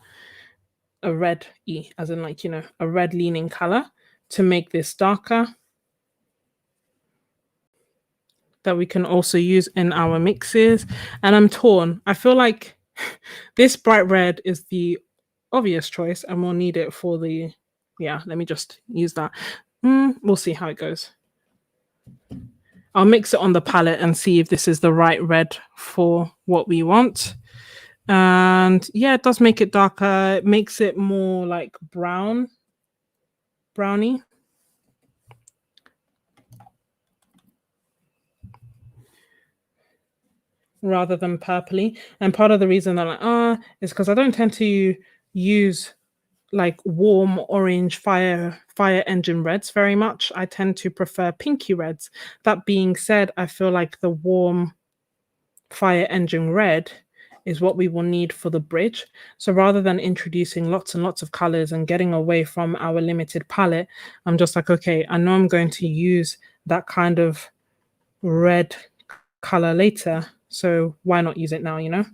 A red E, as in like, you know, a red leaning color to make this darker that we can also use in our mixes. And I'm torn. I feel like this bright red is the obvious choice and we'll need it for the, yeah, let me just use that. We'll see how it goes. I'll mix it on the palette and see if this is the right red for what we want. And yeah, it does make it darker. It makes it more like brownie rather than purpley. And part of the reason I'm like, is because I don't tend to use like warm orange fire engine reds very much. I tend to prefer pinky reds. That being said, I feel like the warm fire engine red is what we will need for the bridge. So rather than introducing lots and lots of colors and getting away from our limited palette, I'm just like, okay, I know I'm going to use that kind of red color later. So why not use it now, you know?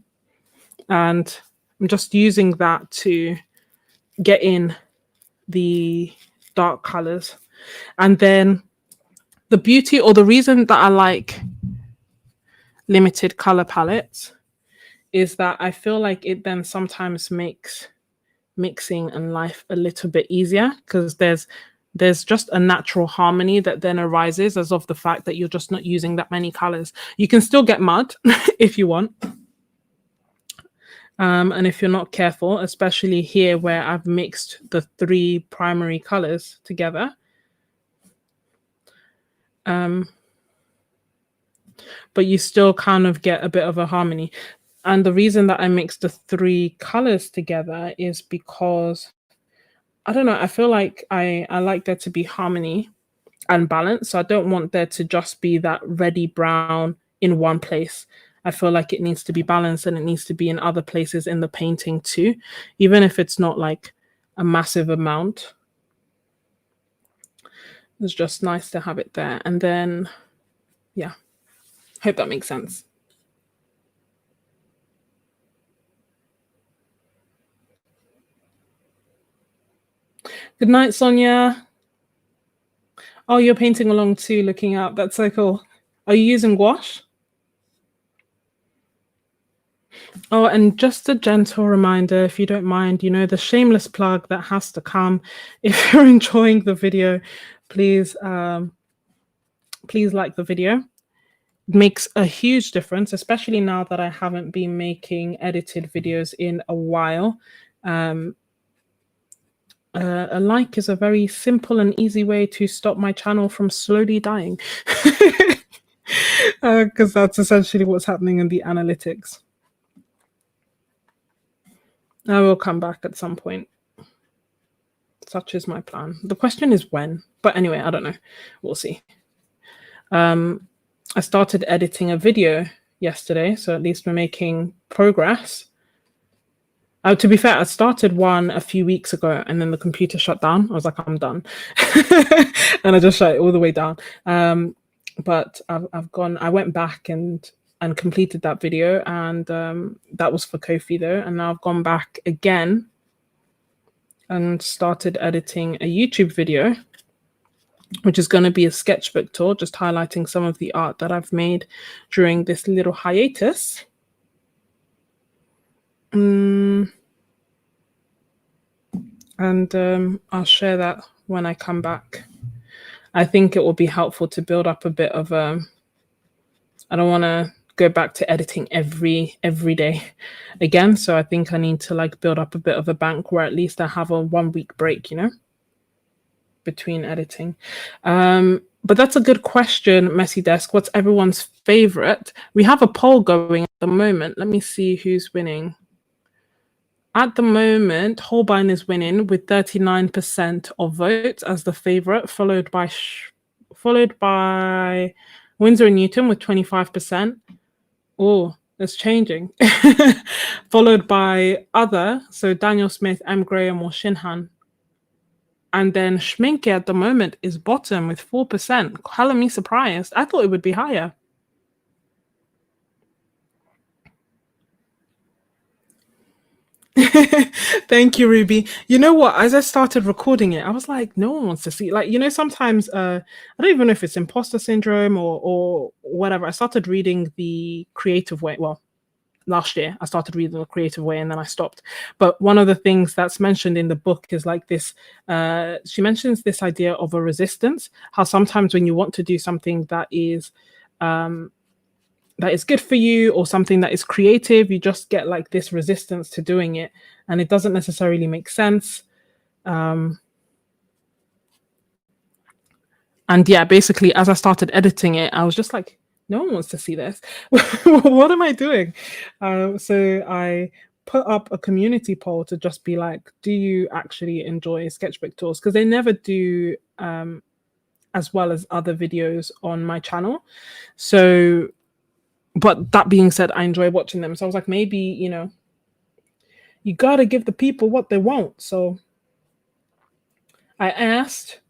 And I'm just using that to get in the dark colors. And then the beauty or the reason that I like limited color palettes is that I feel like it then sometimes makes mixing and life a little bit easier because there's just a natural harmony that then arises as of the fact that you're just not using that many colors. You can still get mud if you want. And if you're not careful, especially here where I've mixed the 3 primary colors together. But you still kind of get a bit of a harmony. And the reason that I mixed the 3 colors together is because, I don't know, I feel like I like there to be harmony and balance. So I don't want there to just be that reddy brown in one place. I feel like it needs to be balanced and it needs to be in other places in the painting too, even if it's not like a massive amount. It's just nice to have it there. And then, yeah, hope that makes sense. Good night, Sonia. Oh, you're painting along too, looking up. That's so cool. Are you using gouache? Oh, and just a gentle reminder, if you don't mind, you know, the shameless plug that has to come. If you're enjoying the video, please, please like the video. It makes a huge difference, especially now that I haven't been making edited videos in a while. A like is a very simple and easy way to stop my channel from slowly dying. Because that's essentially what's happening in the analytics. I will come back at some point. Such is my plan. The question is when. But anyway, I don't know. We'll see. I started editing a video yesterday, so at least we're making progress. To be fair, I started one a few weeks ago and then the computer shut down. I was like, I'm done. And I just shut it all the way down. But I went back and completed that video, and that was for Ko-fi though. And now I've gone back again and started editing a YouTube video, which is going to be a sketchbook tour, just highlighting some of the art that I've made during this little hiatus. Mm, and I'll share that when I come back. I think it will be helpful to build up a bit of I don't want to go back to editing every day again, so I think I need to like build up a bit of a bank where at least I have a 1 week break, between editing. But that's a good question, Messy Desk. What's everyone's favorite? We have a poll going at the moment. Let me see who's winning. At the moment, Holbein is winning with 39% of votes as the favorite, followed by Windsor and Newton with 25%. Oh, it's changing. Followed by other, so Daniel Smith, M. Graham, or ShinHan. And then Schmincke at the moment is bottom with 4%. Color me surprised. I thought it would be higher. Thank you, Ruby. You know what? As I started recording it, I was like, no one wants to see. Like, sometimes I don't even know if it's imposter syndrome or whatever. I started reading The Creative Way. Well, last year I started reading The Creative Way and then I stopped. But one of the things that's mentioned in the book is like this. She mentions this idea of a resistance. How sometimes when you want to do something that is good for you or something that is creative, you just get like this resistance to doing it and it doesn't necessarily make sense. And yeah, basically as I started editing it, I was just like, no one wants to see this. What am I doing? So I put up a community poll to just be like, do you actually enjoy sketchbook tours? Because they never do as well as other videos on my channel. So but that being said, I enjoy watching them. So I was like, maybe, you gotta give the people what they want. So I asked,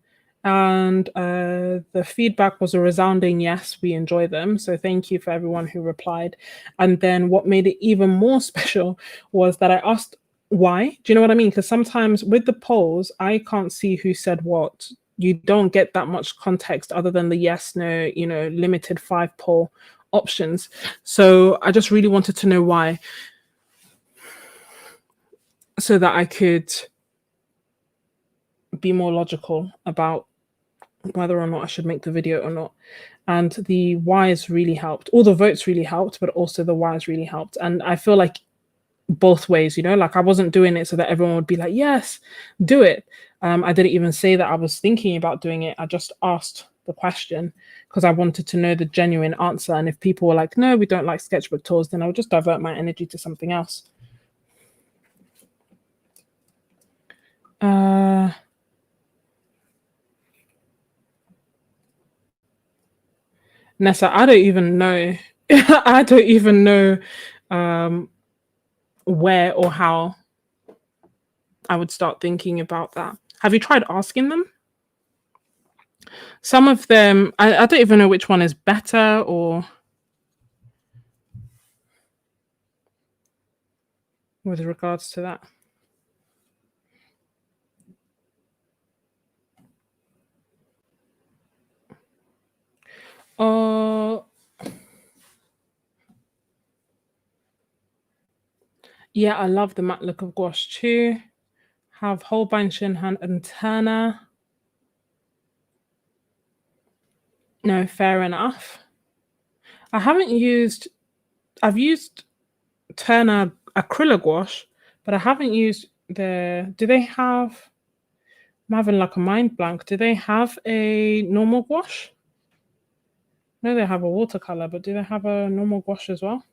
and the feedback was a resounding yes, we enjoy them. So thank you for everyone who replied. And then what made it even more special was that I asked why. Do you know what I mean? Because sometimes with the polls, I can't see who said what. You don't get that much context other than the yes, no, limited 5 poll options. So I just really wanted to know why, so that I could be more logical about whether or not I should make the video or not. And the whys really helped. All the votes really helped, but also the whys really helped. And I feel like both ways, like I wasn't doing it so that everyone would be like, yes, do it. I didn't even say that I was thinking about doing it. I just asked the question because I wanted to know the genuine answer. And if people were like, no, we don't like sketchbook tours, then I would just divert my energy to something else. Nessa, I don't even know. I don't even know where or how I would start thinking about that. Have you tried asking them? Some of them, I don't even know which one is better or with regards to that. Yeah, I love the matte look of gouache too. Have Holbein, ShinHan, and Turner. No, fair enough. I've used Turner acrylic gouache, but I haven't used do they have, I'm having like a mind blank. Do they have a normal gouache? No, they have a watercolor, but do they have a normal gouache as well?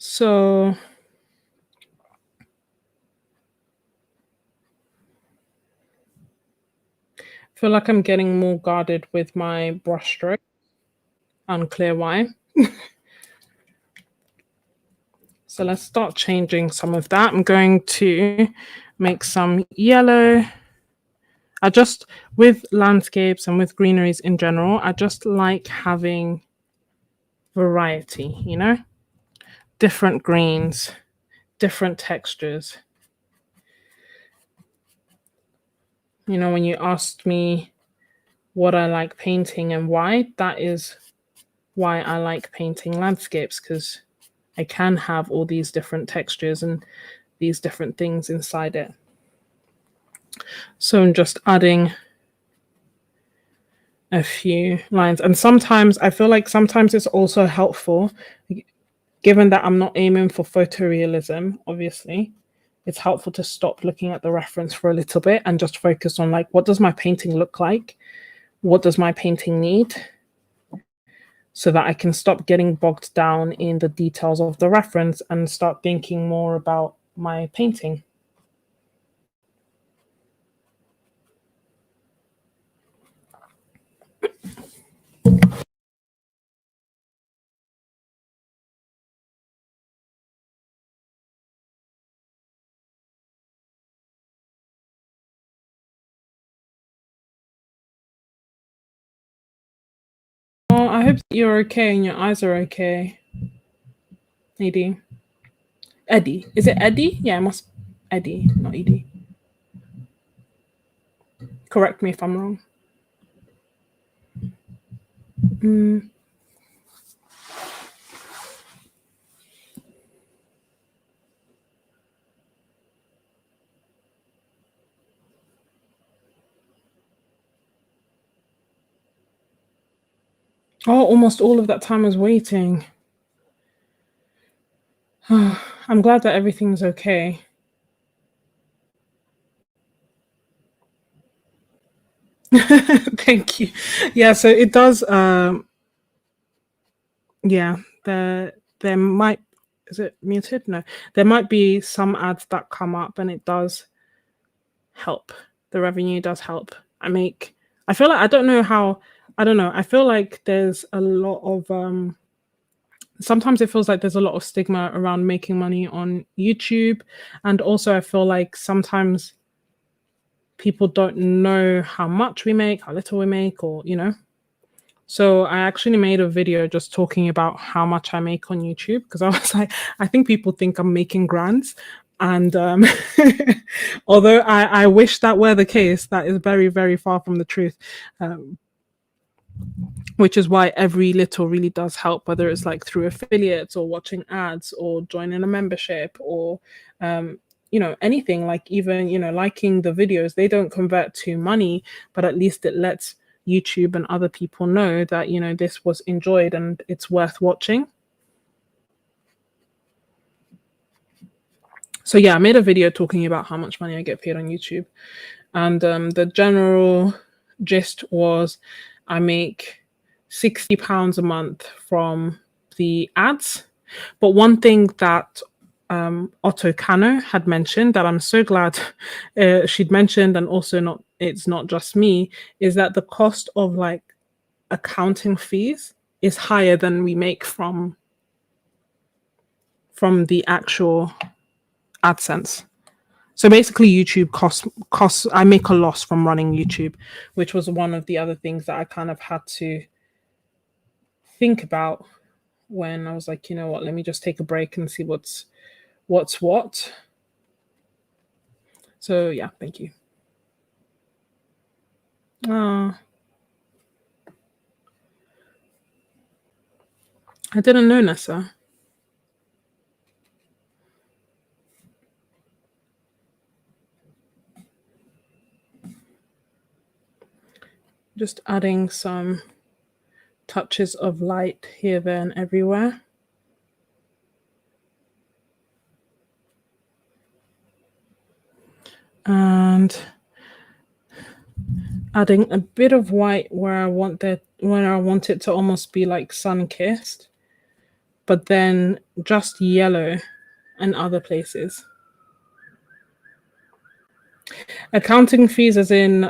So I feel like I'm getting more guarded with my brushstroke. Unclear why. So let's start changing some of that. I'm going to make some yellow. With landscapes and with greeneries in general, I just like having variety, different greens, different textures. When you asked me what I like painting and why, that is why I like painting landscapes, because I can have all these different textures and these different things inside it. So I'm just adding a few lines. And sometimes I feel like sometimes it's also helpful, given that I'm not aiming for photorealism, obviously, it's helpful to stop looking at the reference for a little bit and just focus on, like, what does my painting look like? What does my painting need? So that I can stop getting bogged down in the details of the reference and start thinking more about my painting. Oh, I hope you're okay and your eyes are okay, Edie. Eddie. Is it Eddie? Yeah, it must Eddie, not Edie. Correct me if I'm wrong. Oh, almost all of that time was waiting. I'm glad that everything's okay. Thank you. Yeah, so it does. Yeah, there might, is it muted? No, there might be some ads that come up, and it does help. The revenue does help. I feel like, I don't know how. I don't know. I feel like there's a lot of sometimes it feels like there's a lot of stigma around making money on YouTube, and also I feel like sometimes people don't know how much we make, how little we make, or So I actually made a video just talking about how much I make on YouTube, because I was like, I think people think I'm making grands. And although I wish that were the case, that is very, very far from the truth. Which is why every little really does help, whether it's like through affiliates or watching ads or joining a membership or anything, like even liking the videos. They don't convert to money, but at least it lets YouTube and other people know that this was enjoyed and it's worth watching. So yeah, I made a video talking about how much money I get paid on YouTube, and the general gist was I make £60 a month from the ads. But one thing that Otto Cano had mentioned, that I'm so glad she'd mentioned, and also it's not just me, is that the cost of like accounting fees is higher than we make from the actual AdSense. So basically YouTube costs I make a loss from running YouTube, which was one of the other things that I kind of had to think about when I was like, you know what, let me just take a break and see what's what. So yeah, thank you. I didn't know, Nessa. Just adding some touches of light here, there, and everywhere. And adding a bit of white where I want it to almost be like sun-kissed, but then just yellow in other places. Accounting fees as in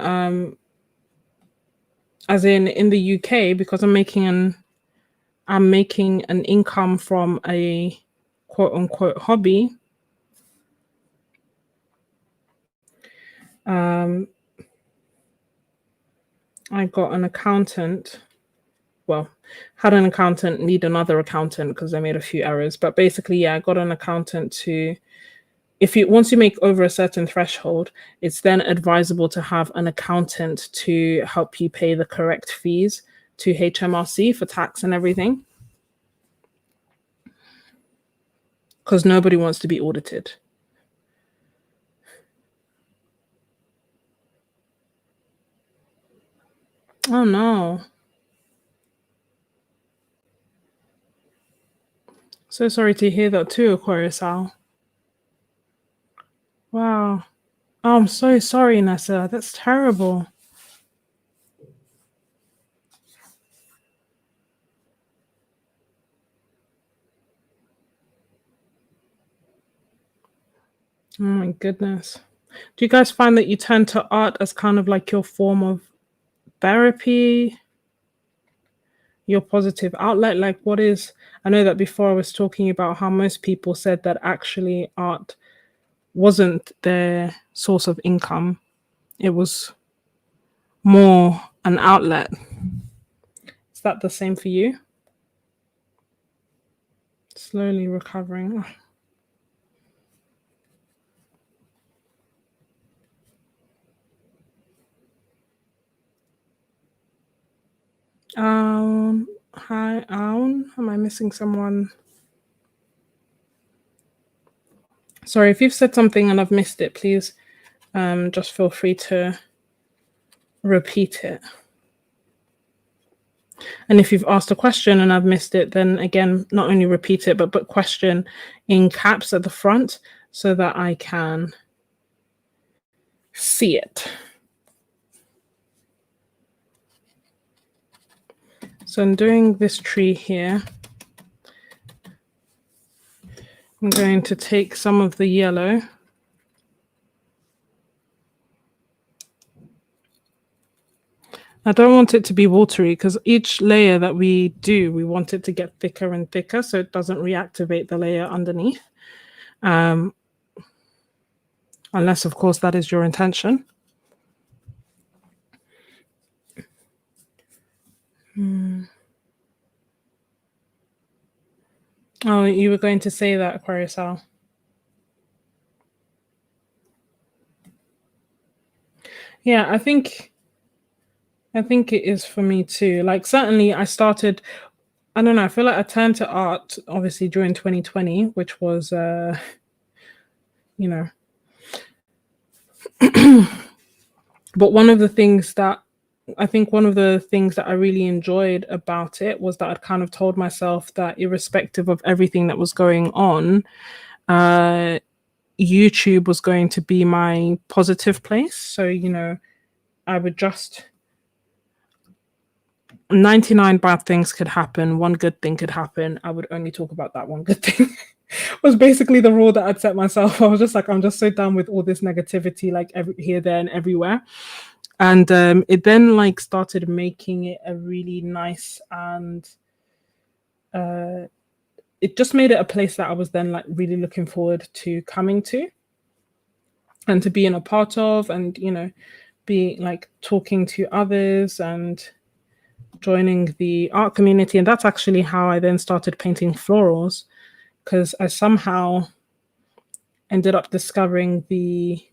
in the UK, because I'm making an income from a quote unquote hobby. I got an accountant. Well, had an accountant need another accountant because I made a few errors. But basically, yeah, I got an accountant to, once you make over a certain threshold, it's then advisable to have an accountant to help you pay the correct fees to HMRC for tax and everything, because nobody wants to be audited. Oh no. So sorry to hear that too, Aquarius Al. Wow. Oh, I'm so sorry, Nessa. That's terrible. Oh my goodness. Do you guys find that you turn to art as kind of like your form of therapy, your positive outlet? Like, what is, I know that before I was talking about how most people said that actually art wasn't their source of income, it was more an outlet. Is that the same for you? Slowly recovering. Hi, Aun. Am I missing someone? Sorry, if you've said something and I've missed it, please just feel free to repeat it. And if you've asked a question and I've missed it, then again, not only repeat it, but put question in caps at the front so that I can see it. So I'm doing this tree here. I'm going to take some of the yellow. I don't want it to be watery because each layer that we do, we want it to get thicker and thicker so it doesn't reactivate the layer underneath. Unless, of course, that is your intention. Oh, you were going to say that, Aquarius Al. Yeah, I think it is for me too. Like, certainly I started, I don't know, I feel like I turned to art obviously during 2020, which was you know, but one of the things that I really enjoyed about it was that I'd kind of told myself that irrespective of everything that was going on, YouTube was going to be my positive place. So, I would just 99 bad things could happen, one good thing could happen. I would only talk about that one good thing. Was basically the rule that I'd set myself. I was just like, I'm just so done with all this negativity, like here, there, and everywhere. And it then like started making it a really nice and it just made it a place that I was then like really looking forward to coming to and to being a part of, and be like talking to others and joining the art community. And that's actually how I then started painting florals, because I somehow ended up discovering the,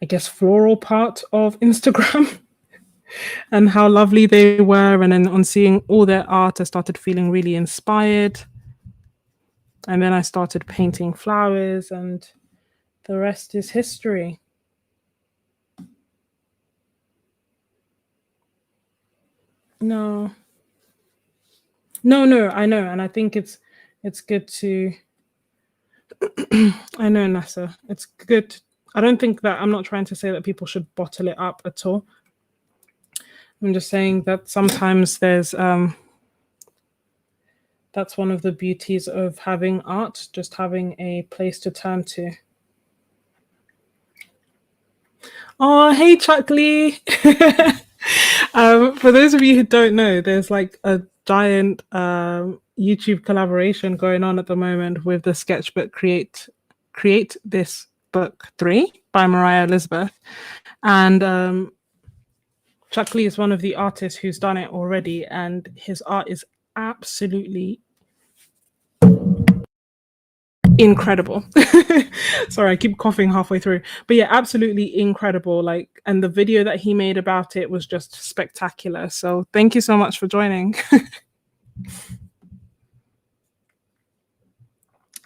I guess, floral part of Instagram and how lovely they were. And then on seeing all their art, I started feeling really inspired. And then I started painting flowers, and the rest is history. No, I know. And I think it's good to, I know, Nasa, it's good. I don't think that, I'm not trying to say that people should bottle it up at all. I'm just saying that sometimes there's, that's one of the beauties of having art, just having a place to turn to. Oh, hey, Chuck Lee. For those of you who don't know, there's like a giant YouTube collaboration going on at the moment with the sketchbook Create This Book 3 by Mariah Elizabeth. And Chuck Lee is one of the artists who's done it already, and his art is absolutely incredible. Sorry, I keep coughing halfway through. But yeah, absolutely incredible. Like, and the video that he made about it was just spectacular. So thank you so much for joining.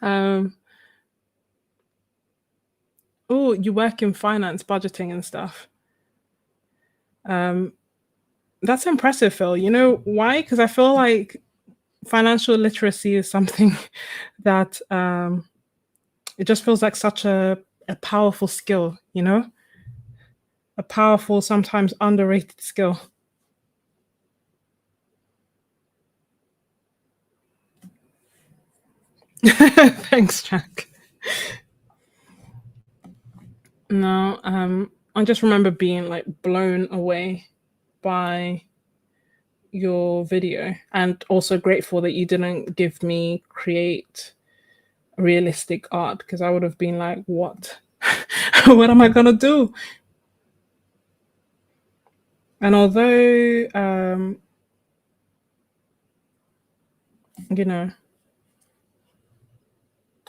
Oh, you work in finance, budgeting and stuff. That's impressive, Phil. You know why? Because I feel like financial literacy is something that it just feels like such a powerful skill, you know? A powerful, sometimes underrated skill. Thanks, Jack. No, I just remember being like blown away by your video, and also grateful that you didn't give me create realistic art, because I would have been like, what? What am I gonna do? And although you know,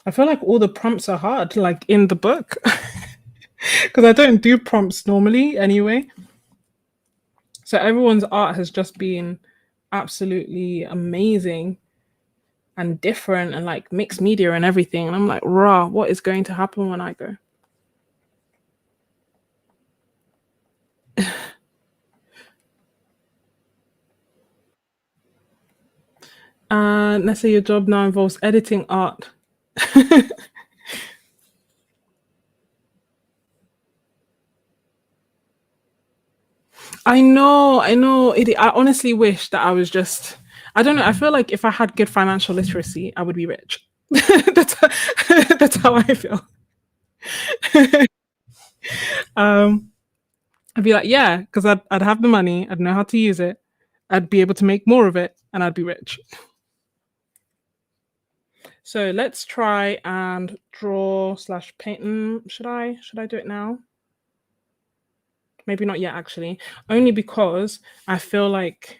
I feel like all the prompts are hard, like in the book, because I don't do prompts normally anyway. So everyone's art has just been absolutely amazing and different and like mixed media and everything. And I'm like, raw, what is going to happen when I go? Let's say your job now involves editing art. I know, I know. I honestly wish that I was just, I don't know. I feel like if I had good financial literacy, I would be rich. that's, that's how I feel. Um, I'd be like, yeah, because I'd have the money, I'd know how to use it, I'd be able to make more of it, and I'd be rich. So let's try and draw slash paint. Should I do it now? Maybe not yet, actually. Only because I feel like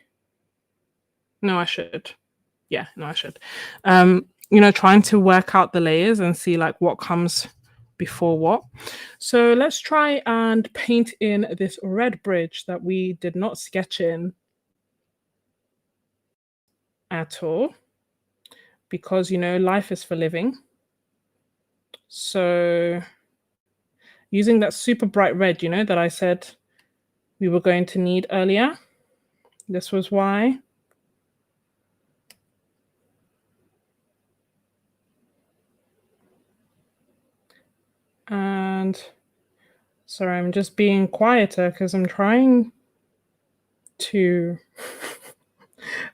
no, I should. Yeah, no, I should. Trying to work out the layers and see like what comes before what. So let's try and paint in this red bridge that we did not sketch in at all, because life is for living. So using that super bright red, that I said we were going to need earlier. This was why. And sorry, I'm just being quieter because I'm trying to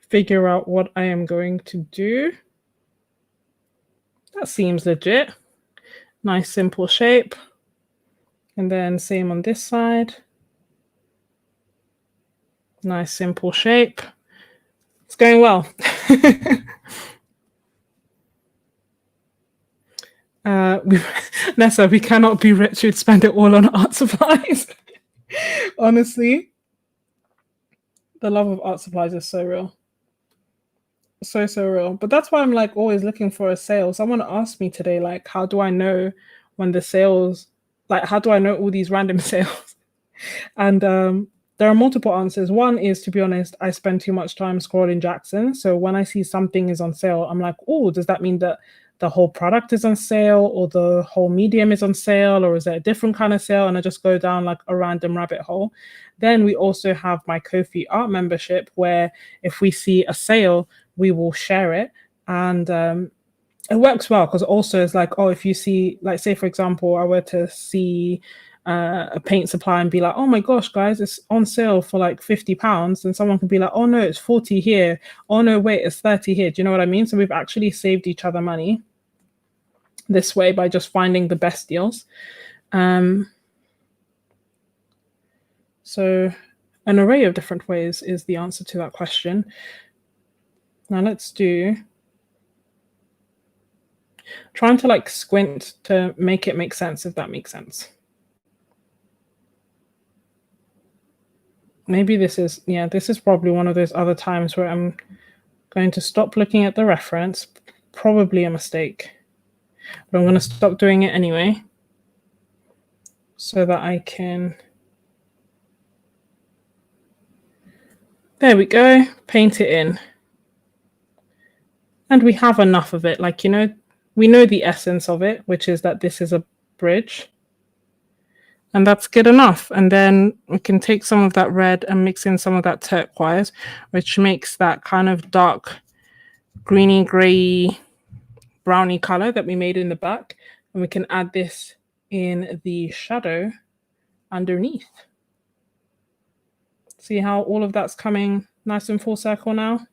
figure out what I am going to do. That seems legit. Nice simple shape. And then same on this side. Nice simple shape. It's going well. Nessa, we cannot be rich. We'd spend it all on art supplies. Honestly, the love of art supplies is so real. So real. But that's why I'm like always looking for a sale. Someone asked me today, like, how do I know when the sales, like, how do I know all these random sales? And there are multiple answers. One is, to be honest, I spend too much time scrolling Jackson. So when I see something is on sale, I'm like, oh, does that mean that the whole product is on sale, or the whole medium is on sale, or is it a different kind of sale? And I just go down like a random rabbit hole. Then we also have my Ko-fi art membership, where if we see a sale, we will share it. And it works well because also it's like, oh, if you see, like, say for example, I were to see a paint supply and be like, oh my gosh, guys, it's on sale for like £50, and someone could be like, oh no, it's 40 here. Oh no, wait, it's 30 here. Do you know what I mean? So we've actually saved each other money this way by just finding the best deals. So an array of different ways is the answer to that question. Now let's do, trying to like squint to make it make sense, if that makes sense. Maybe this is, yeah, this is probably one of those other times where I'm going to stop looking at the reference. Probably a mistake. but I'm going to stop doing it anyway so that I can. There we go, paint it in. And we have enough of it, like, you know, we know the essence of it, which is that this is a bridge. And that's good enough. And then we can take some of that red and mix in some of that turquoise, which makes that kind of dark greeny, grey, browny color that we made in the back. And we can add this in the shadow underneath. See how all of that's coming nice and full circle now?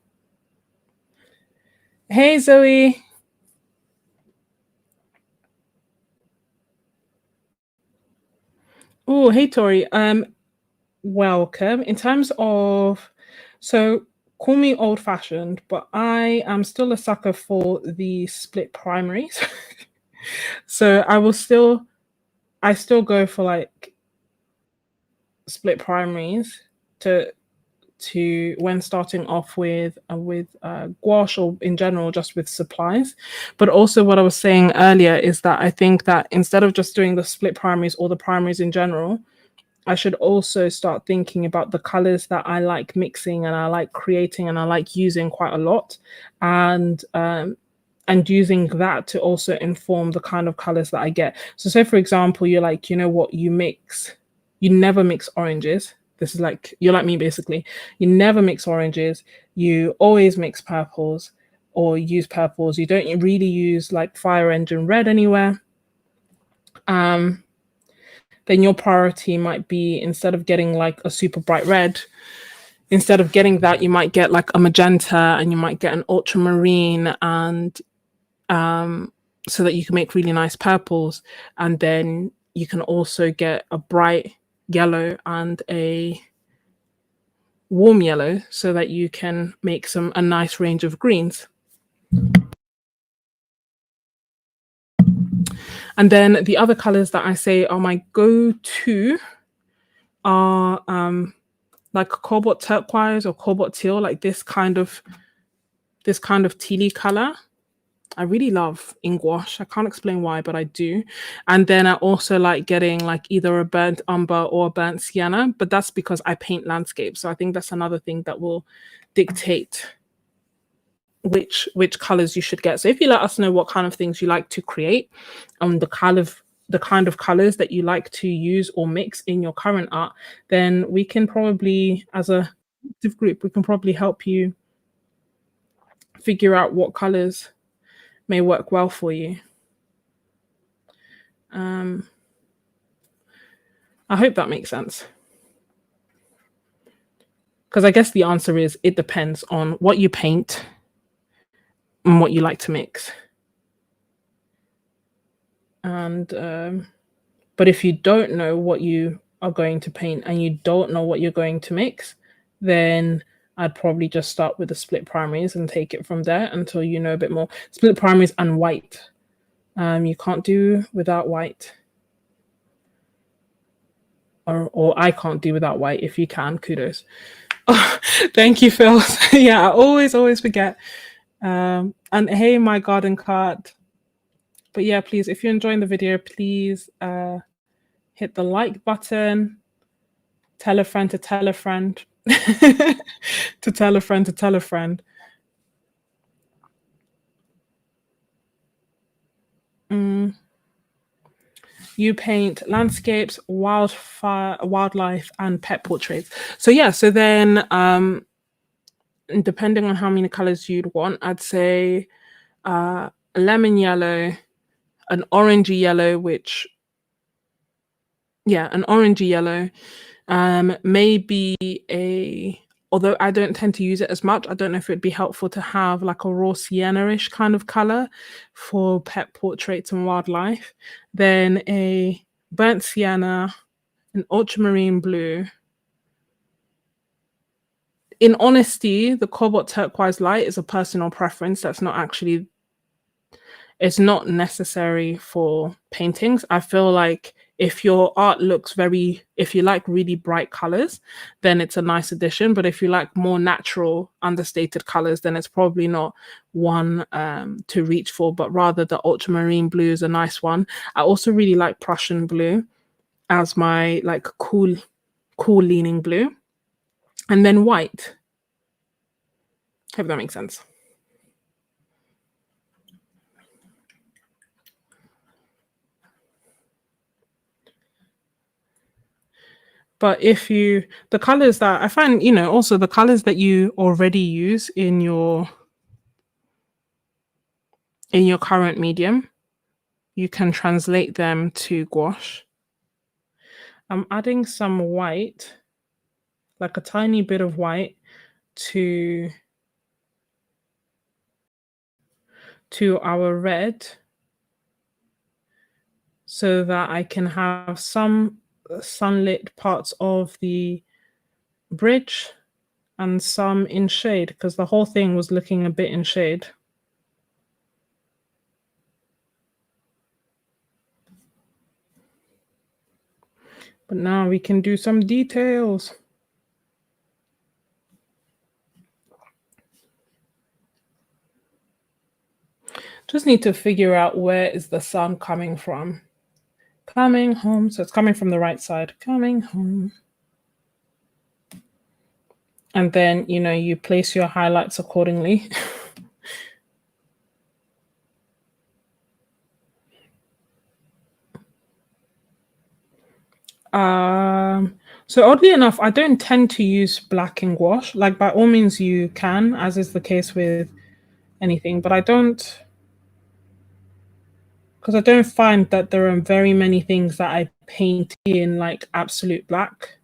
Hey, Zoe. Oh, hey, Tori. Welcome. In terms of, so call me old fashioned, but I am still a sucker for the split primaries. So I still go for like split primaries to when starting off with gouache, or in general just with supplies. But also what I was saying earlier is that I think that instead of just doing the split primaries or the primaries in general, I should also start thinking about the colors that I like mixing and I like creating and I like using quite a lot, and using that to also inform the kind of colors that I get. So say for example, you're like, you know what, you never mix oranges. This is like, you're like me basically. You never mix oranges. You always mix purples or use purples. You don't really use like fire engine red anywhere. Then your priority might be, instead of getting like a super bright red, instead of getting that, you might get like a magenta and you might get an ultramarine, and so that you can make really nice purples. And then you can also get a bright yellow and a warm yellow so that you can make a nice range of greens. And then the other colors that I say are my go-to are like cobalt turquoise or cobalt teal, like this kind of tealy color. I really love in gouache. I can't explain why, but I do. And then I also like getting like either a burnt umber or a burnt sienna, but that's because I paint landscapes. So I think that's another thing that will dictate which colors you should get. So if you let us know what kind of things you like to create and the kind of colors that you like to use or mix in your current art, then we can probably, as a active group, we can probably help you figure out what colors may work well for you. I hope that makes sense. Because I guess the answer is it depends on what you paint and what you like to mix. And but if you don't know what you are going to paint and you don't know what you're going to mix, then I'd probably just start with the split primaries and take it from there until you know a bit more. Split primaries and white. You can't do without white. Or I can't do without white. If you can, kudos. Oh, thank you, Phil. Yeah, I always forget. And hey, my garden cart. But yeah, please, if you're enjoying the video, please hit the like button, tell a friend to tell a friend, to tell a friend to tell a friend. You paint landscapes, wildlife, and pet portraits. So yeah, so then depending on how many colors you'd want, I'd say a lemon yellow, an orangey yellow, an orangey yellow, maybe although I don't tend to use it as much, I don't know if it'd be helpful to have like a raw sienna-ish kind of color for pet portraits and wildlife. Then a burnt sienna, an ultramarine blue. In honesty, the cobalt turquoise light is a personal preference. It's not necessary for paintings. I feel like if your art looks very, if you like really bright colors, then it's a nice addition. But if you like more natural, understated colors, then it's probably not one to reach for, but rather the ultramarine blue is a nice one. I also really like Prussian blue as my like cool leaning blue. And then white. Hope that makes sense. But if you, the colors that I find, you know, also the colors that you already use in your current medium, you can translate them to gouache. I'm adding some white, like a tiny bit of white to our red so that I can have some sunlit parts of the bridge and some in shade, because the whole thing was looking a bit in shade. But now we can do some details. Just need to figure out where is the sun coming from. Coming home. So it's coming from the right side. Coming home. And then, you know, you place your highlights accordingly. So oddly enough, I don't tend to use black in gouache. Like, by all means you can, as is the case with anything, but I don't, because I don't find that there are very many things that I paint in like absolute black.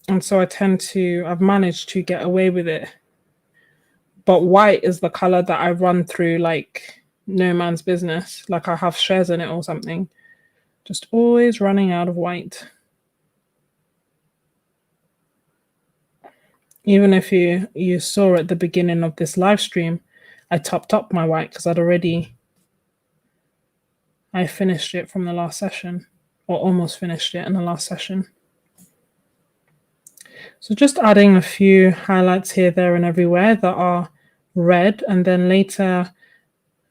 And so I've managed to get away with it. But white is the color that I run through like no man's business. Like I have shares in it or something. Just always running out of white. Even if you saw at the beginning of this live stream, I topped up my white because I finished it from the last session, or almost finished it in the last session. So just adding a few highlights here, there, and everywhere that are red, and then later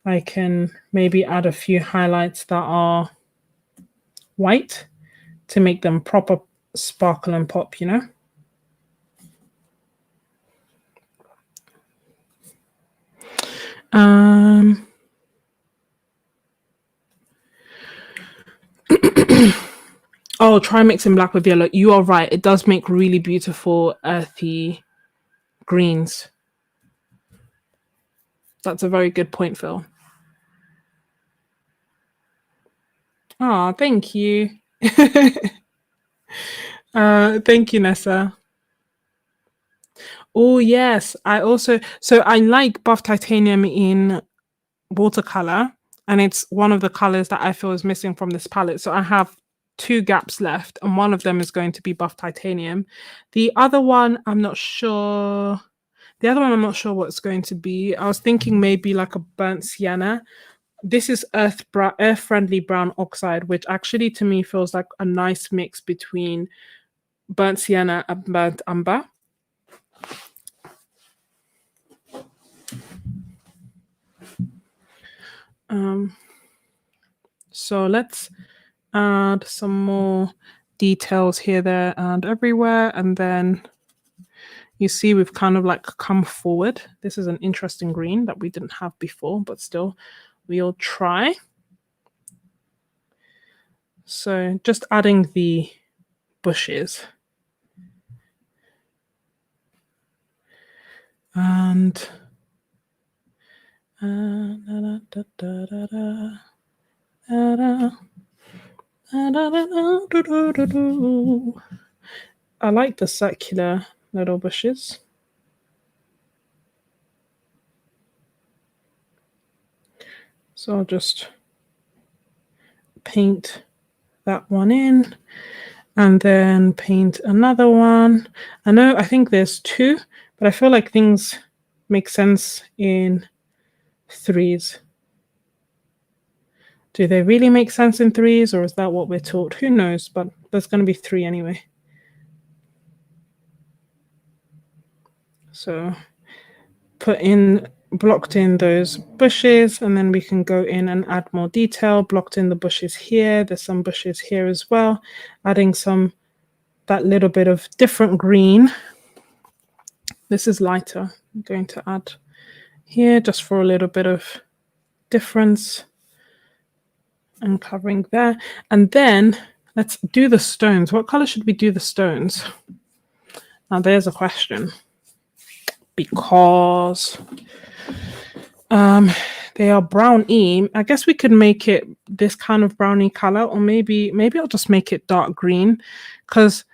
I can maybe add a few highlights that are white to make them proper sparkle and pop, you know? Oh, try mixing black with yellow. You are right. It does make really beautiful earthy greens. That's a very good point, Phil. Oh, thank you. Thank you, Nessa. Oh, yes. I like buff titanium in watercolor, and it's one of the colors that I feel is missing from this palette. So I have 2 gaps left, and one of them is going to be buff titanium. The other one, I'm not sure. The other one, I'm not sure what it's going to be. I was thinking maybe like a burnt sienna. This is earth-friendly brown oxide, which actually to me feels like a nice mix between burnt sienna and burnt umber. So let's add some more details here, there, and everywhere, and then you see we've kind of like come forward. This is an interesting green that we didn't have before, but still we'll try. So just adding the bushes. And I like the circular little bushes. So I'll just paint that one in and then paint another one. I think there's 2, but I feel like things make sense in 3s. Do they really make sense in threes, or is that what we're taught? Who knows, but there's going to be three anyway. So blocked in those bushes, and then we can go in and add more detail. Blocked in the bushes here. There's some bushes here as well. Adding that little bit of different green. This is lighter. I'm going to add here just for a little bit of difference. And covering there. And then let's do the stones. What color should we do the stones? Now there's a question. Because they are browny. I guess we could make it this kind of browny color, or maybe I'll just make it dark green, because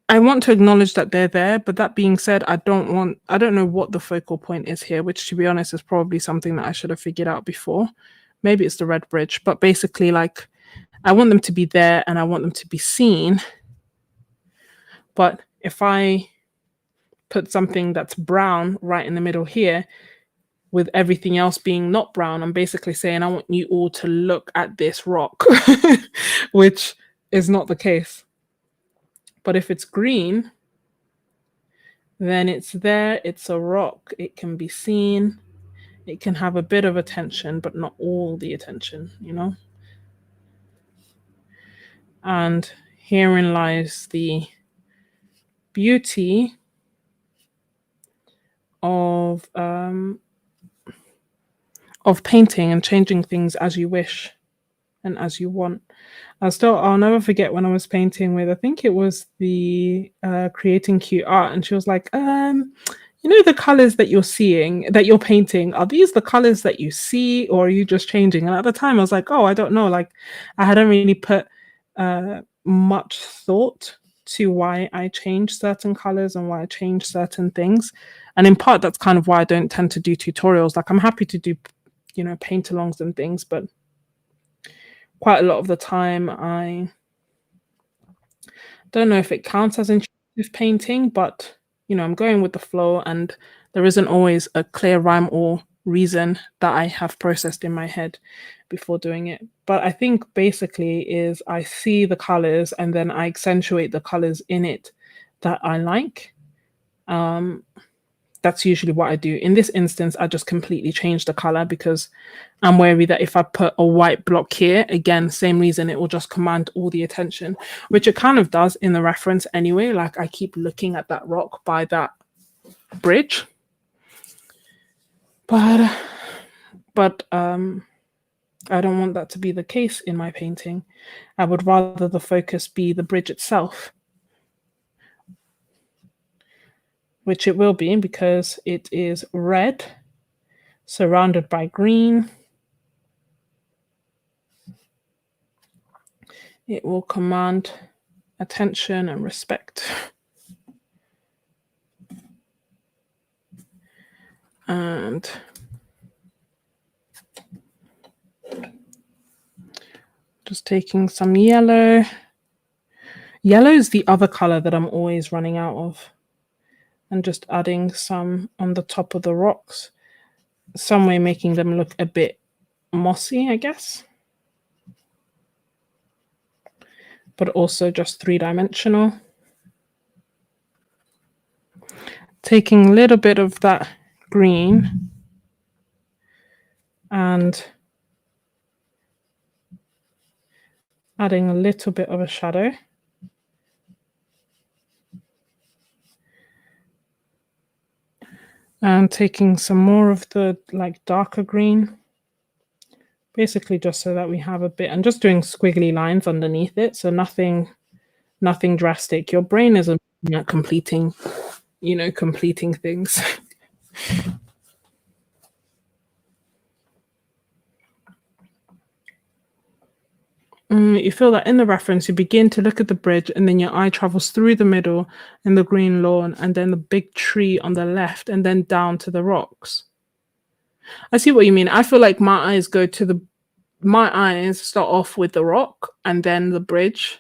I want to acknowledge that they're there. But that being said, I don't know what the focal point is here, which to be honest is probably something that I should have figured out before. Maybe it's the red bridge, but basically, like, I want them to be there and I want them to be seen. But if I put something that's brown right in the middle here, with everything else being not brown, I'm basically saying I want you all to look at this rock, which is not the case. But if it's green, then it's there, it's a rock, it can be seen, it can have a bit of attention, but not all the attention, you know? And herein lies the beauty of painting and changing things as you wish and as you want. I'll never forget when I was painting with, I think it was the Creating Cute Art, and she was like, you know, the colors that you're seeing, that you're painting, are these the colors that you see, or are you just changing? And at the time I was like, oh, I don't know. Like, I hadn't really put much thought to why I change certain colors and why I change certain things. And in part, that's kind of why I don't tend to do tutorials. Like, I'm happy to do, you know, paint alongs and things, but quite a lot of the time I don't know if it counts as intuitive painting, but you know, I'm going with the flow, and there isn't always a clear rhyme or reason that I have processed in my head before doing it. But I think basically is I see the colors and then I accentuate the colors in it that I like. That's usually what I do. In this instance, I just completely change the color because I'm wary that if I put a white block here, again, same reason, it will just command all the attention, which it kind of does in the reference anyway. Like, I keep looking at that rock by that bridge. But I don't want that to be the case in my painting. I would rather the focus be the bridge itself, which it will be because it is red surrounded by green. It will command attention and respect. And just taking some yellow. Yellow is the other color that I'm always running out of. And just adding some on the top of the rocks, some way making them look a bit mossy, I guess, but also just three-dimensional. Taking a little bit of that green and adding a little bit of a shadow. And taking some more of the like darker green, basically just so that we have a bit, and just doing squiggly lines underneath it. So nothing drastic. Your brain is at completing things. You feel that in the reference, you begin to look at the bridge and then your eye travels through the middle and the green lawn and then the big tree on the left and then down to the rocks. I see what you mean. I feel like my eyes start off with the rock and then the bridge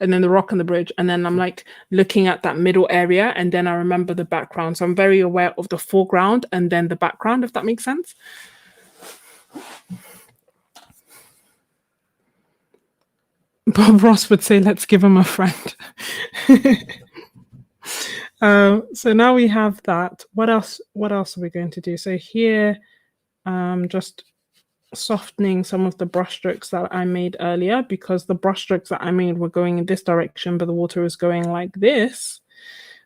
and then the rock and the bridge. And then I'm like looking at that middle area and then I remember the background. So I'm very aware of the foreground and then the background, if that makes sense. Bob Ross would say, let's give him a friend. So now we have that. What else are we going to do? So here, just softening some of the brushstrokes that I made earlier, because the brushstrokes that I made were going in this direction, but the water is going like this.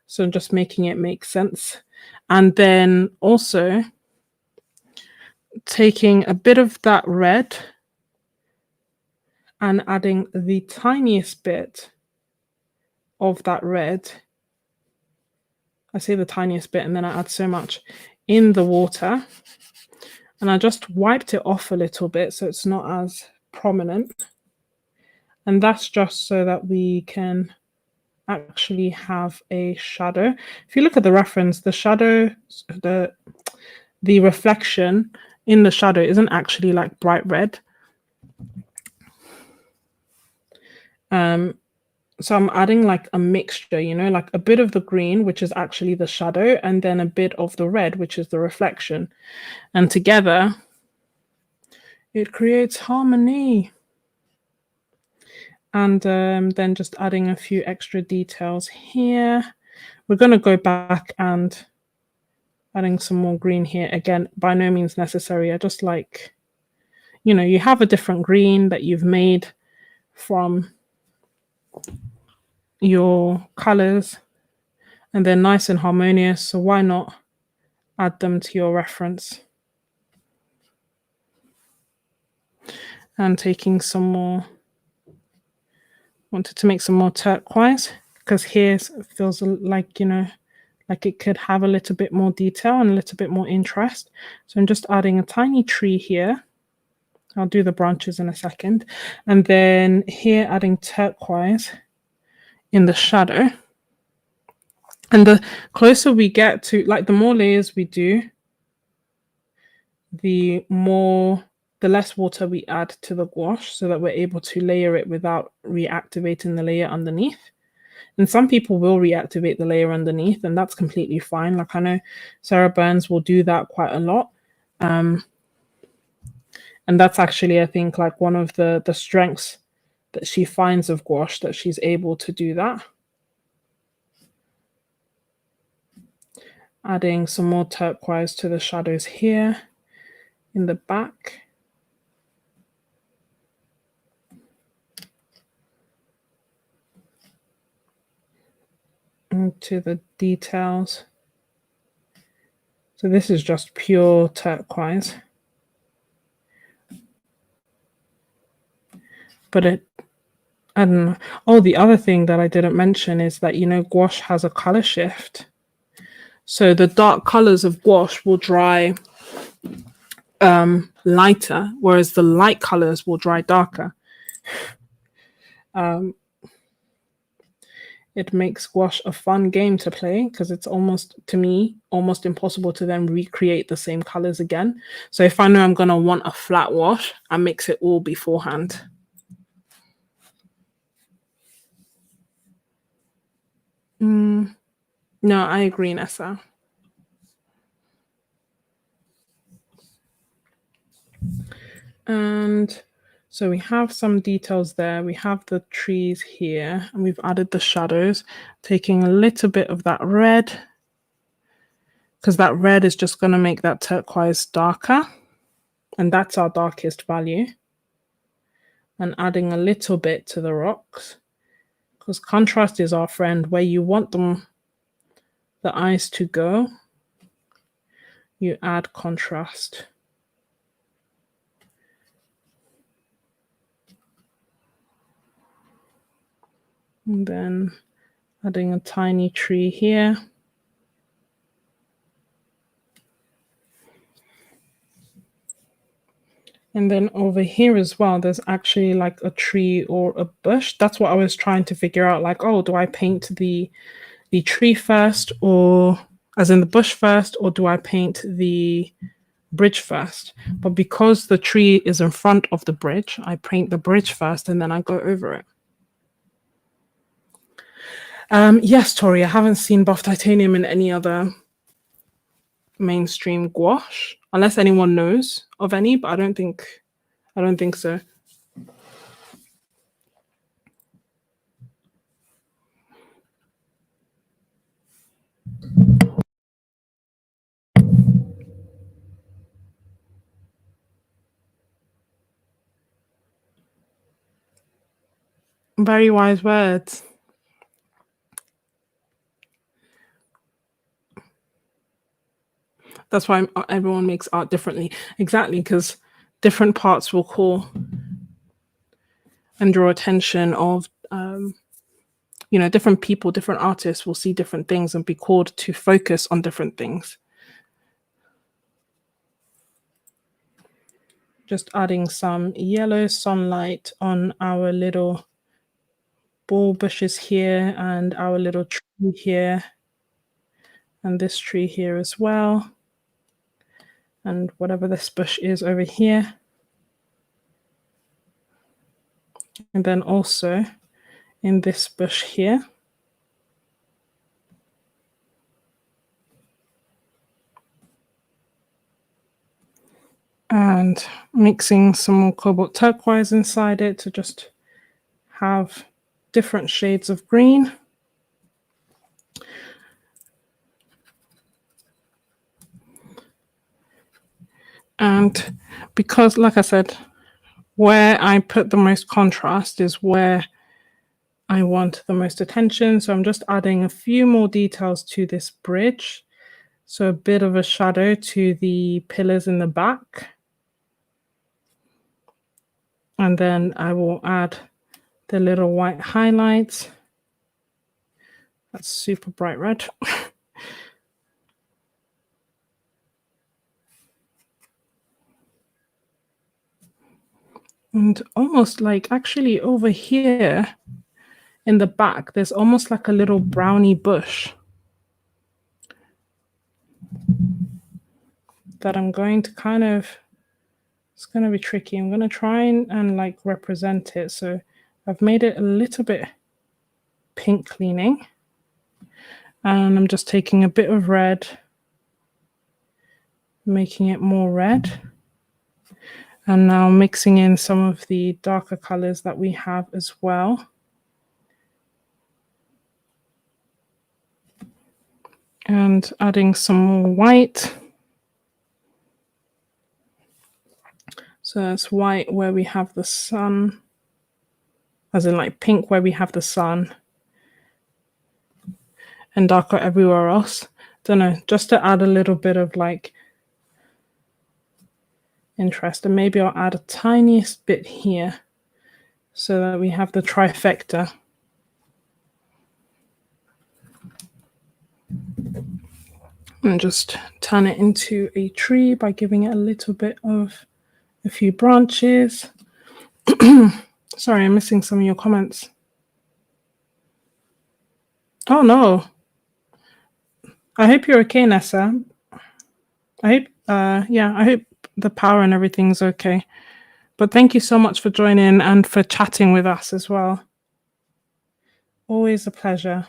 So I'm just making it make sense. And then also taking a bit of that red and adding the tiniest bit of that red. I say the tiniest bit and then I add so much in the water. And I just wiped it off a little bit so it's not as prominent. And that's just so that we can actually have a shadow. If you look at the reference, the shadow, the reflection in the shadow isn't actually like bright red. So I'm adding like a mixture, you know, like a bit of the green, which is actually the shadow, and then a bit of the red, which is the reflection. And together, it creates harmony. And then just adding a few extra details here. We're going to go back and adding some more green here. Again, by no means necessary. I just like, you know, you have a different green that you've made from your colors and they're nice and harmonious, so why not add them to your reference? And taking some more, wanted to make some more turquoise because here it feels like, you know, like it could have a little bit more detail and a little bit more interest. So I'm just adding a tiny tree here. I'll do the branches in a second. And then here adding turquoise in the shadow. And the closer we get to, like the more layers we do, the less water we add to the gouache so that we're able to layer it without reactivating the layer underneath. And some people will reactivate the layer underneath, and that's completely fine. Like I know Sarah Burns will do that quite a lot. And that's actually, I think, like one of the strengths that she finds of gouache, that she's able to do that. Adding some more turquoise to the shadows here in the back. To the details. So this is just pure turquoise. But I don't know. Oh, the other thing that I didn't mention is that, you know, gouache has a color shift. So the dark colors of gouache will dry lighter, whereas the light colors will dry darker. It makes gouache a fun game to play because it's almost, to me, almost impossible to then recreate the same colors again. So if I know I'm going to want a flat wash, I mix it all beforehand. No, I agree, Nessa. And so we have some details there. We have the trees here, and we've added the shadows, taking a little bit of that red, because that red is just going to make that turquoise darker, and that's our darkest value. And adding a little bit to the rocks, because contrast is our friend. Where you want them, the eyes to go, you add contrast. And then adding a tiny tree here. And then over here as well, there's actually like a tree or a bush. That's what I was trying to figure out. Like, oh, do I paint the tree first, or as in the bush first, or do I paint the bridge first? But because the tree is in front of the bridge, I paint the bridge first and then I go over it. Yes, Tori, I haven't seen buff titanium in any other mainstream gouache, unless anyone knows of any, but I don't think so. Very wise words. That's why everyone makes art differently. Exactly, because different parts will call and draw attention of, different people, different artists will see different things and be called to focus on different things. Just adding some yellow sunlight on our little ball bushes here and our little tree here and this tree here as well, and whatever this bush is over here. And then also in this bush here. And mixing some more cobalt turquoise inside it to just have different shades of green. And because, like I said, where I put the most contrast is where I want the most attention. So I'm just adding a few more details to this bridge. So a bit of a shadow to the pillars in the back. And then I will add the little white highlights. That's super bright red. And almost like actually over here in the back, there's almost like a little brownie bush that I'm going to kind of, it's going to be tricky. I'm going to try and like represent it. So I've made it a little bit pink leaning. And I'm just taking a bit of red, making it more red. And now mixing in some of the darker colors that we have as well. And adding some more white. So that's white where we have the sun, as in like pink where we have the sun, and darker everywhere else. Don't know, just to add a little bit of like interest. And maybe I'll add a tiniest bit here so that we have the trifecta. And just turn it into a tree by giving it a little bit of a few branches. Sorry, I'm missing some of your comments. Oh no. I hope you're okay, Nessa. I hope the power and everything's okay. But thank you so much for joining and for chatting with us as well. Always a pleasure.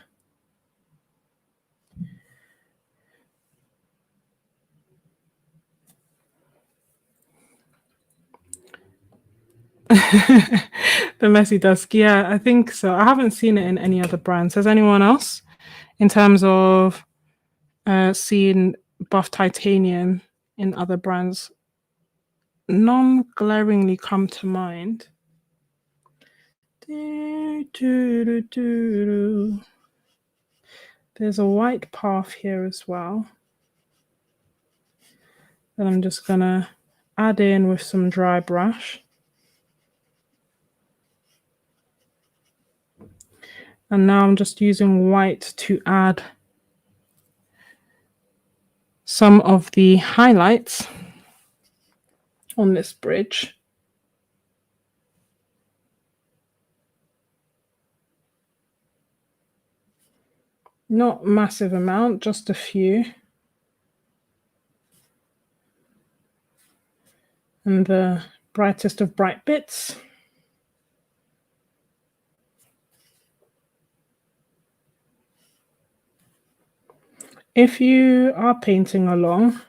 The Messy Dusk. Yeah, I think so. I haven't seen it in any other brands. Has anyone else, in terms of seeing buff titanium in other brands? None glaringly come to mind. There's a white path here as well that I'm just gonna add in with some dry brush. And now I'm just using white to add some of the highlights on this bridge. Not massive amount, just a few. And the brightest of bright bits. If you are painting along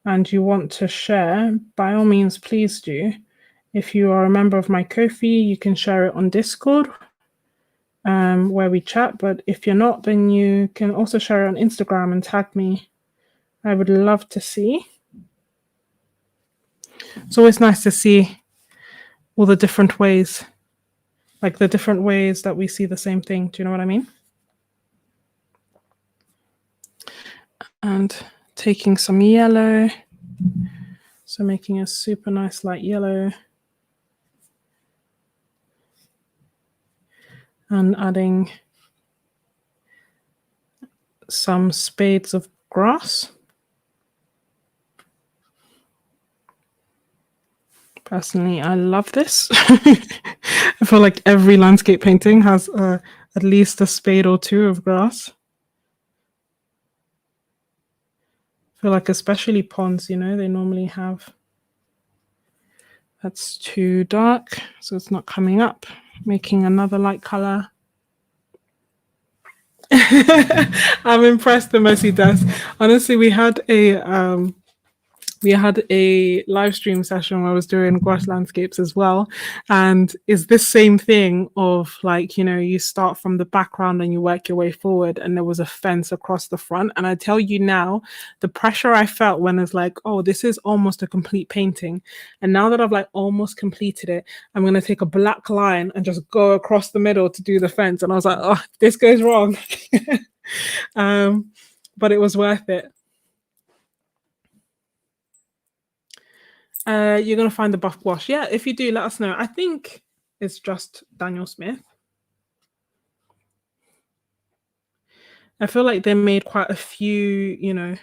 and you want to share, by all means, please do. If you are a member of my Ko-fi, you can share it on Discord, where we chat. But if you're not, then you can also share it on Instagram and tag me. I would love to see. It's always nice to see all the different ways like the different ways that we see the same thing. Do you know what I mean? And taking some yellow, so making a super nice light yellow, and adding some spades of grass. Personally, I love this. I feel like every landscape painting has at least a spade or two of grass. I feel like especially ponds, you know, they normally have. That's too dark, so it's not coming up. Making another light color. I'm impressed the Messi does. Honestly, we had a live stream session where I was doing gouache landscapes as well, and it's this same thing of like, you know, you start from the background and you work your way forward, and there was a fence across the front, and I tell you now, the pressure I felt when it's like, oh, this is almost a complete painting, and now that I've like almost completed it, I'm gonna take a black line and just go across the middle to do the fence, and I was like, oh, this goes wrong. But it was worth it. You're gonna find the buff gouache. Yeah, if you do, let us know. I think it's just Daniel Smith. I feel like they made quite a few, you know,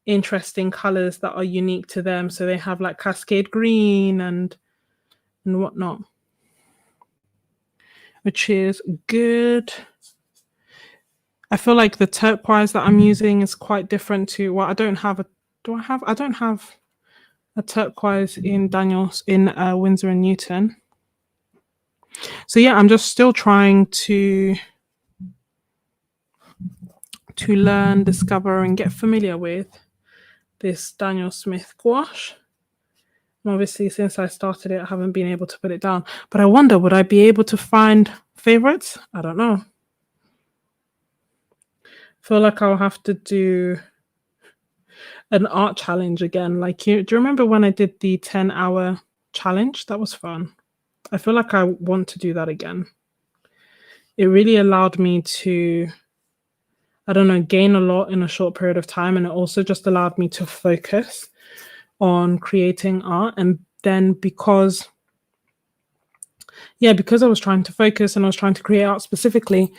interesting colors that are unique to them. So they have like Cascade Green and whatnot, which is good. I feel like the turquoise that I'm using is quite different to what I don't have. I don't have a turquoise in Daniel's in Winsor and Newton. So yeah, I'm just still trying to learn, discover, and get familiar with this Daniel Smith gouache. And obviously, since I started it, I haven't been able to put it down. But I wonder, would I be able to find favorites? I don't know. I feel like I'll have to do an art challenge again. Like, do you remember when I did the 10-hour challenge? That was fun. I feel like I want to do that again. It really allowed me to, I don't know, gain a lot in a short period of time. And it also just allowed me to focus on creating art. And then because I was trying to focus and I was trying to create art specifically,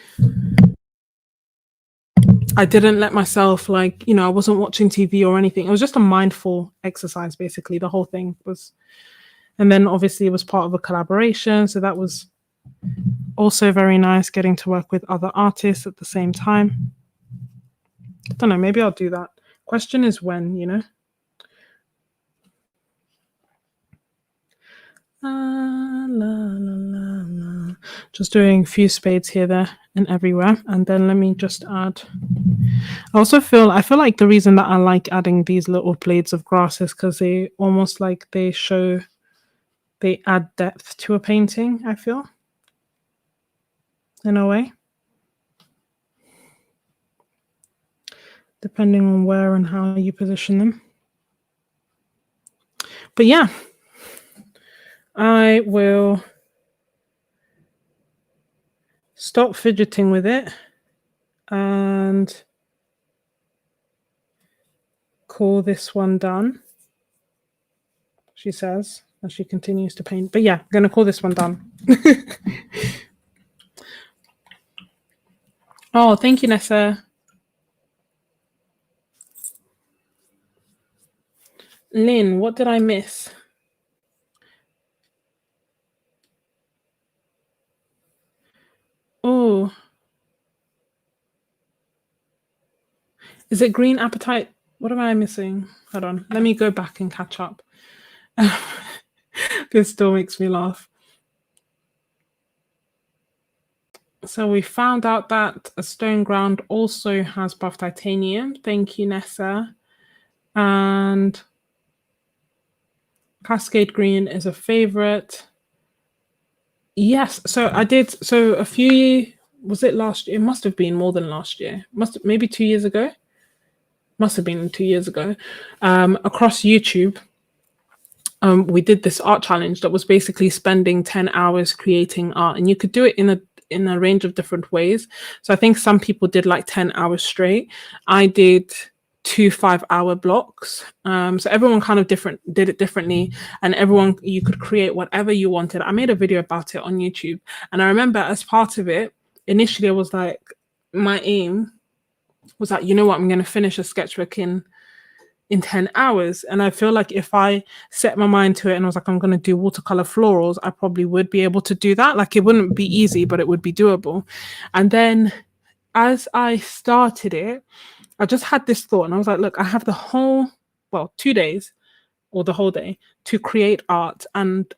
I didn't let myself, like, you know, I wasn't watching TV or anything. It was just a mindful exercise, basically. The whole thing was, and then obviously it was part of a collaboration. So that was also very nice, getting to work with other artists at the same time. I don't know, maybe I'll do that. Question is when, you know? La, la, la, la. Just doing a few spades here, there, and everywhere. And then let me just add. I feel like the reason that I like adding these little blades of grass is because they almost like they add depth to a painting, I feel, in a way. Depending on where and how you position them. But yeah, I will stop fidgeting with it and call this one done, she says, as she continues to paint. But yeah, I'm going to call this one done. Oh, thank you, Nessa. Lynn, what did I miss? Oh, is it green appetite? What am I missing? Hold on, let me go back and catch up. This still makes me laugh. So we found out that a stone ground also has buff titanium. Thank you, Nessa. And Cascade Green is a favorite. Yes, so I did. So was it last year? It must have been more than last year. Maybe 2 years ago. Must have been 2 years ago. Across YouTube, we did this art challenge that was basically spending 10 hours creating art, and you could do it in a range of different ways. So I think some people did like 10 hours straight. I did 2 5-hour blocks. So everyone kind of did it differently, and everyone, you could create whatever you wanted. I made a video about it on YouTube, and I remember as part of it, initially I was like, my aim was like, you know what, I'm going to finish a sketchbook in 10 hours. And I feel like if I set my mind to it and I was like, I'm going to do watercolor florals, I probably would be able to do that. Like, it wouldn't be easy, but it would be doable. And then as I started it, I just had this thought, and I was like, look, I have the whole, 2 days or the whole day to create art. And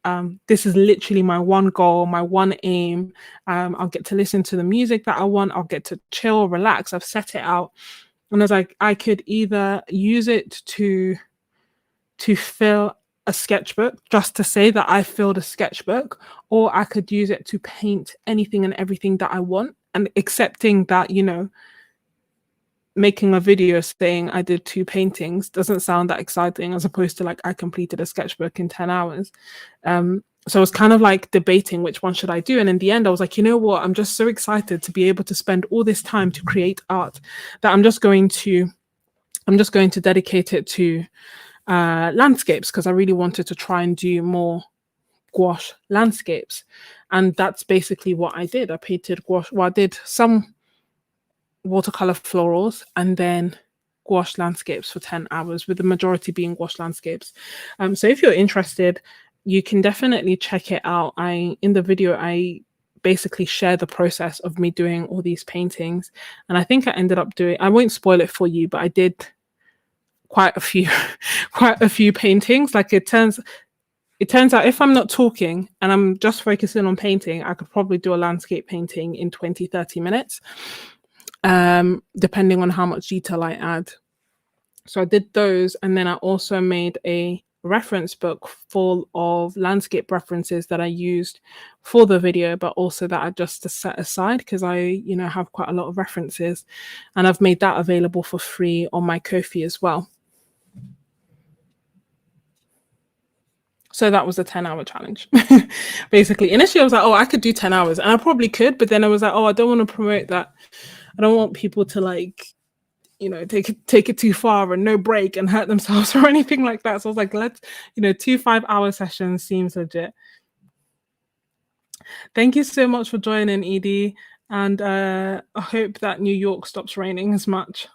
this is literally my one goal, my one aim. I'll get to listen to the music that I want. I'll get to chill, relax. I've set it out. And I was like, I could either use it to fill a sketchbook, just to say that I filled a sketchbook, or I could use it to paint anything and everything that I want, and accepting that, making a video saying I did 2 paintings doesn't sound that exciting, as opposed to like I completed a sketchbook in 10 hours. So I was kind of like debating which one should I do. And in the end, I was like, you know what? I'm just so excited to be able to spend all this time to create art that I'm just going to dedicate it to landscapes, because I really wanted to try and do more gouache landscapes. And that's basically what I did. I painted gouache. Well, I did some watercolor florals and then gouache landscapes for 10 hours, with the majority being gouache landscapes. So if you're interested, you can definitely check it out. In the video, I basically share the process of me doing all these paintings. And I think I ended up doing, I won't spoil it for you, but I did quite a few paintings. Like, it turns out if I'm not talking and I'm just focusing on painting, I could probably do a landscape painting in 20-30 minutes, depending on how much detail I add. So I did those, and then I also made a reference book full of landscape references that I used for the video, but also that I just set aside because I, have quite a lot of references, and I've made that available for free on my Ko-fi as well. So that was a 10-hour challenge. Basically, initially I was like, oh, I could do 10 hours, and I probably could, but then I was like, oh, I don't want to promote that. I don't want people to take it too far and no break and hurt themselves or anything like that. So I was like, let's, 2 5-hour sessions seems legit. Thank you so much for joining, Edie. And I hope that New York stops raining as much.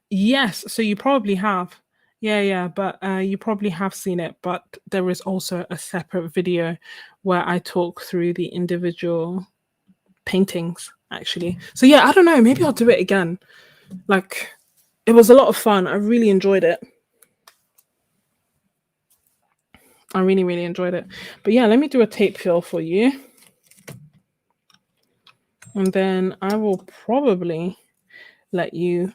Yes, so you probably have. Yeah, but you probably have seen it, but there is also a separate video where I talk through the individual paintings, actually. So yeah, I don't know, maybe I'll do it again. Like, it was a lot of fun. I really enjoyed it. I really, really enjoyed it. But yeah, let me do a tape fill for you. And then I will probably let you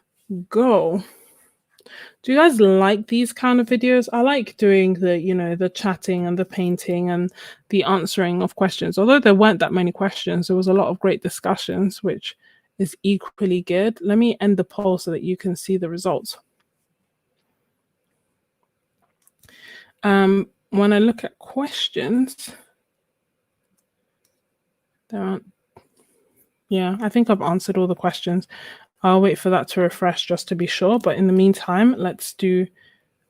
go. Do you guys like these kind of videos? I like doing the chatting and the painting and the answering of questions. Although there weren't that many questions, there was a lot of great discussions, which is equally good. Let me end the poll so that you can see the results. When I look at questions, there aren't. Yeah, I think I've answered all the questions. I'll wait for that to refresh just to be sure. But in the meantime, let's do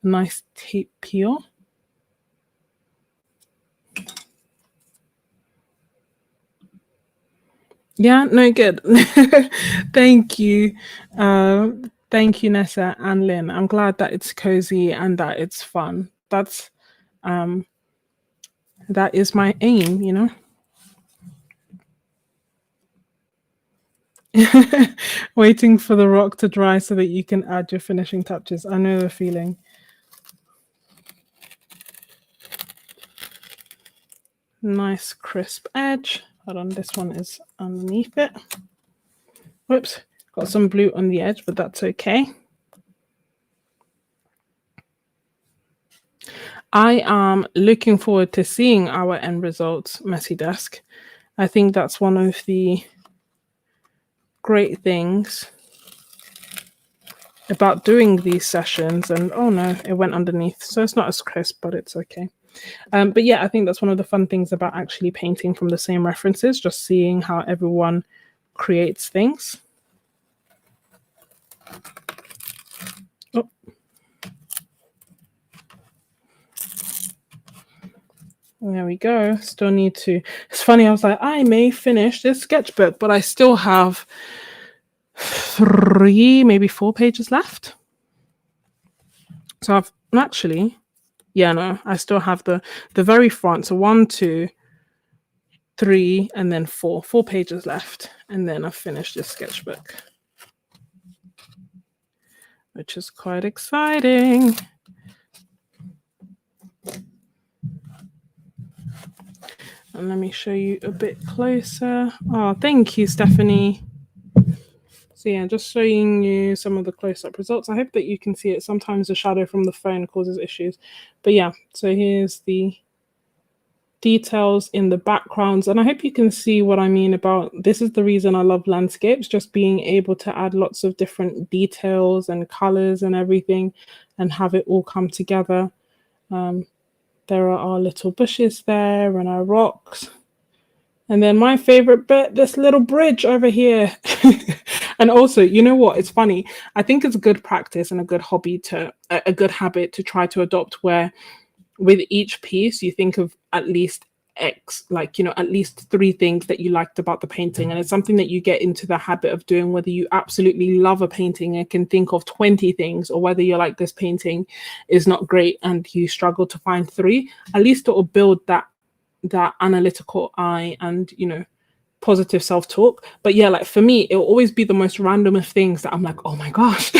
a nice tape peel. Yeah, no, good. Thank you. Thank you, Nessa and Lynn. I'm glad that it's cozy and that it's fun. That is my aim, Waiting for the rock to dry so that you can add your finishing touches. I know the feeling. Nice crisp edge. Hold on, this one is underneath it. Whoops, got some blue on the edge, but that's okay. I am looking forward to seeing our end results, Messy Desk. I think that's one of the great things about doing these sessions, and oh no, it went underneath, so it's not as crisp, but it's okay. But yeah, I think that's one of the fun things about actually painting from the same references, just seeing how everyone creates things. Oh. There we go. Still need to. It's funny, I was like, I may finish this sketchbook, but I still have 3, maybe 4 pages left. So I've actually, yeah, no, I still have the very front. So 1, 2, 3, and then 4 pages left, and then I've finished this sketchbook, which is quite exciting. And let me show you a bit closer. Oh, thank you, Stephanie. So yeah, just showing you some of the close-up results. I hope that you can see it. Sometimes the shadow from the phone causes issues. But yeah, so here's the details in the backgrounds. And I hope you can see what I mean about, this is the reason I love landscapes, just being able to add lots of different details and colors and everything and have it all come together. There are our little bushes there and our rocks. And then my favorite bit, this little bridge over here. And also, you know what? It's funny. I think it's a good practice and a good hobby to, a good habit to try to adopt, where with each piece you think of at least X, like, you know, at least 3 things that you liked about the painting. And it's something that you get into the habit of doing, whether you absolutely love a painting and can think of 20 things, or whether you're like, this painting is not great and you struggle to find 3. At least it will build that analytical eye and, you know, positive self-talk. But yeah, like for me, it will always be the most random of things that I'm like, oh my gosh.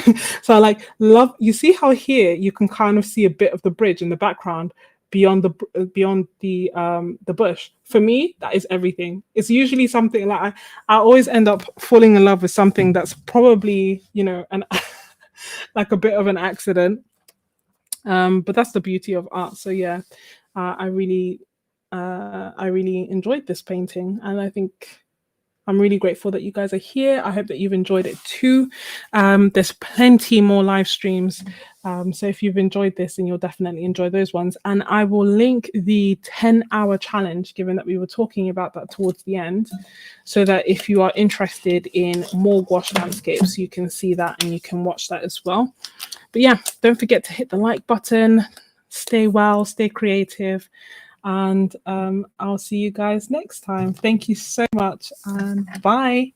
So I like love, you see how here you can kind of see a bit of the bridge in the background beyond the bush. For me, that is everything. It's usually something like I always end up falling in love with something that's probably, you know, an like a bit of an accident. But that's the beauty of art. So yeah, I really enjoyed this painting, and I think I'm really grateful that you guys are here. I hope that you've enjoyed it too. There's plenty more live streams. So if you've enjoyed this, then you'll definitely enjoy those ones. And I will link the 10-hour challenge, given that we were talking about that towards the end, so that if you are interested in more gouache landscapes, you can see that and you can watch that as well. But yeah, don't forget to hit the like button. Stay well, stay creative. And I'll see you guys next time. Thank you so much, and bye.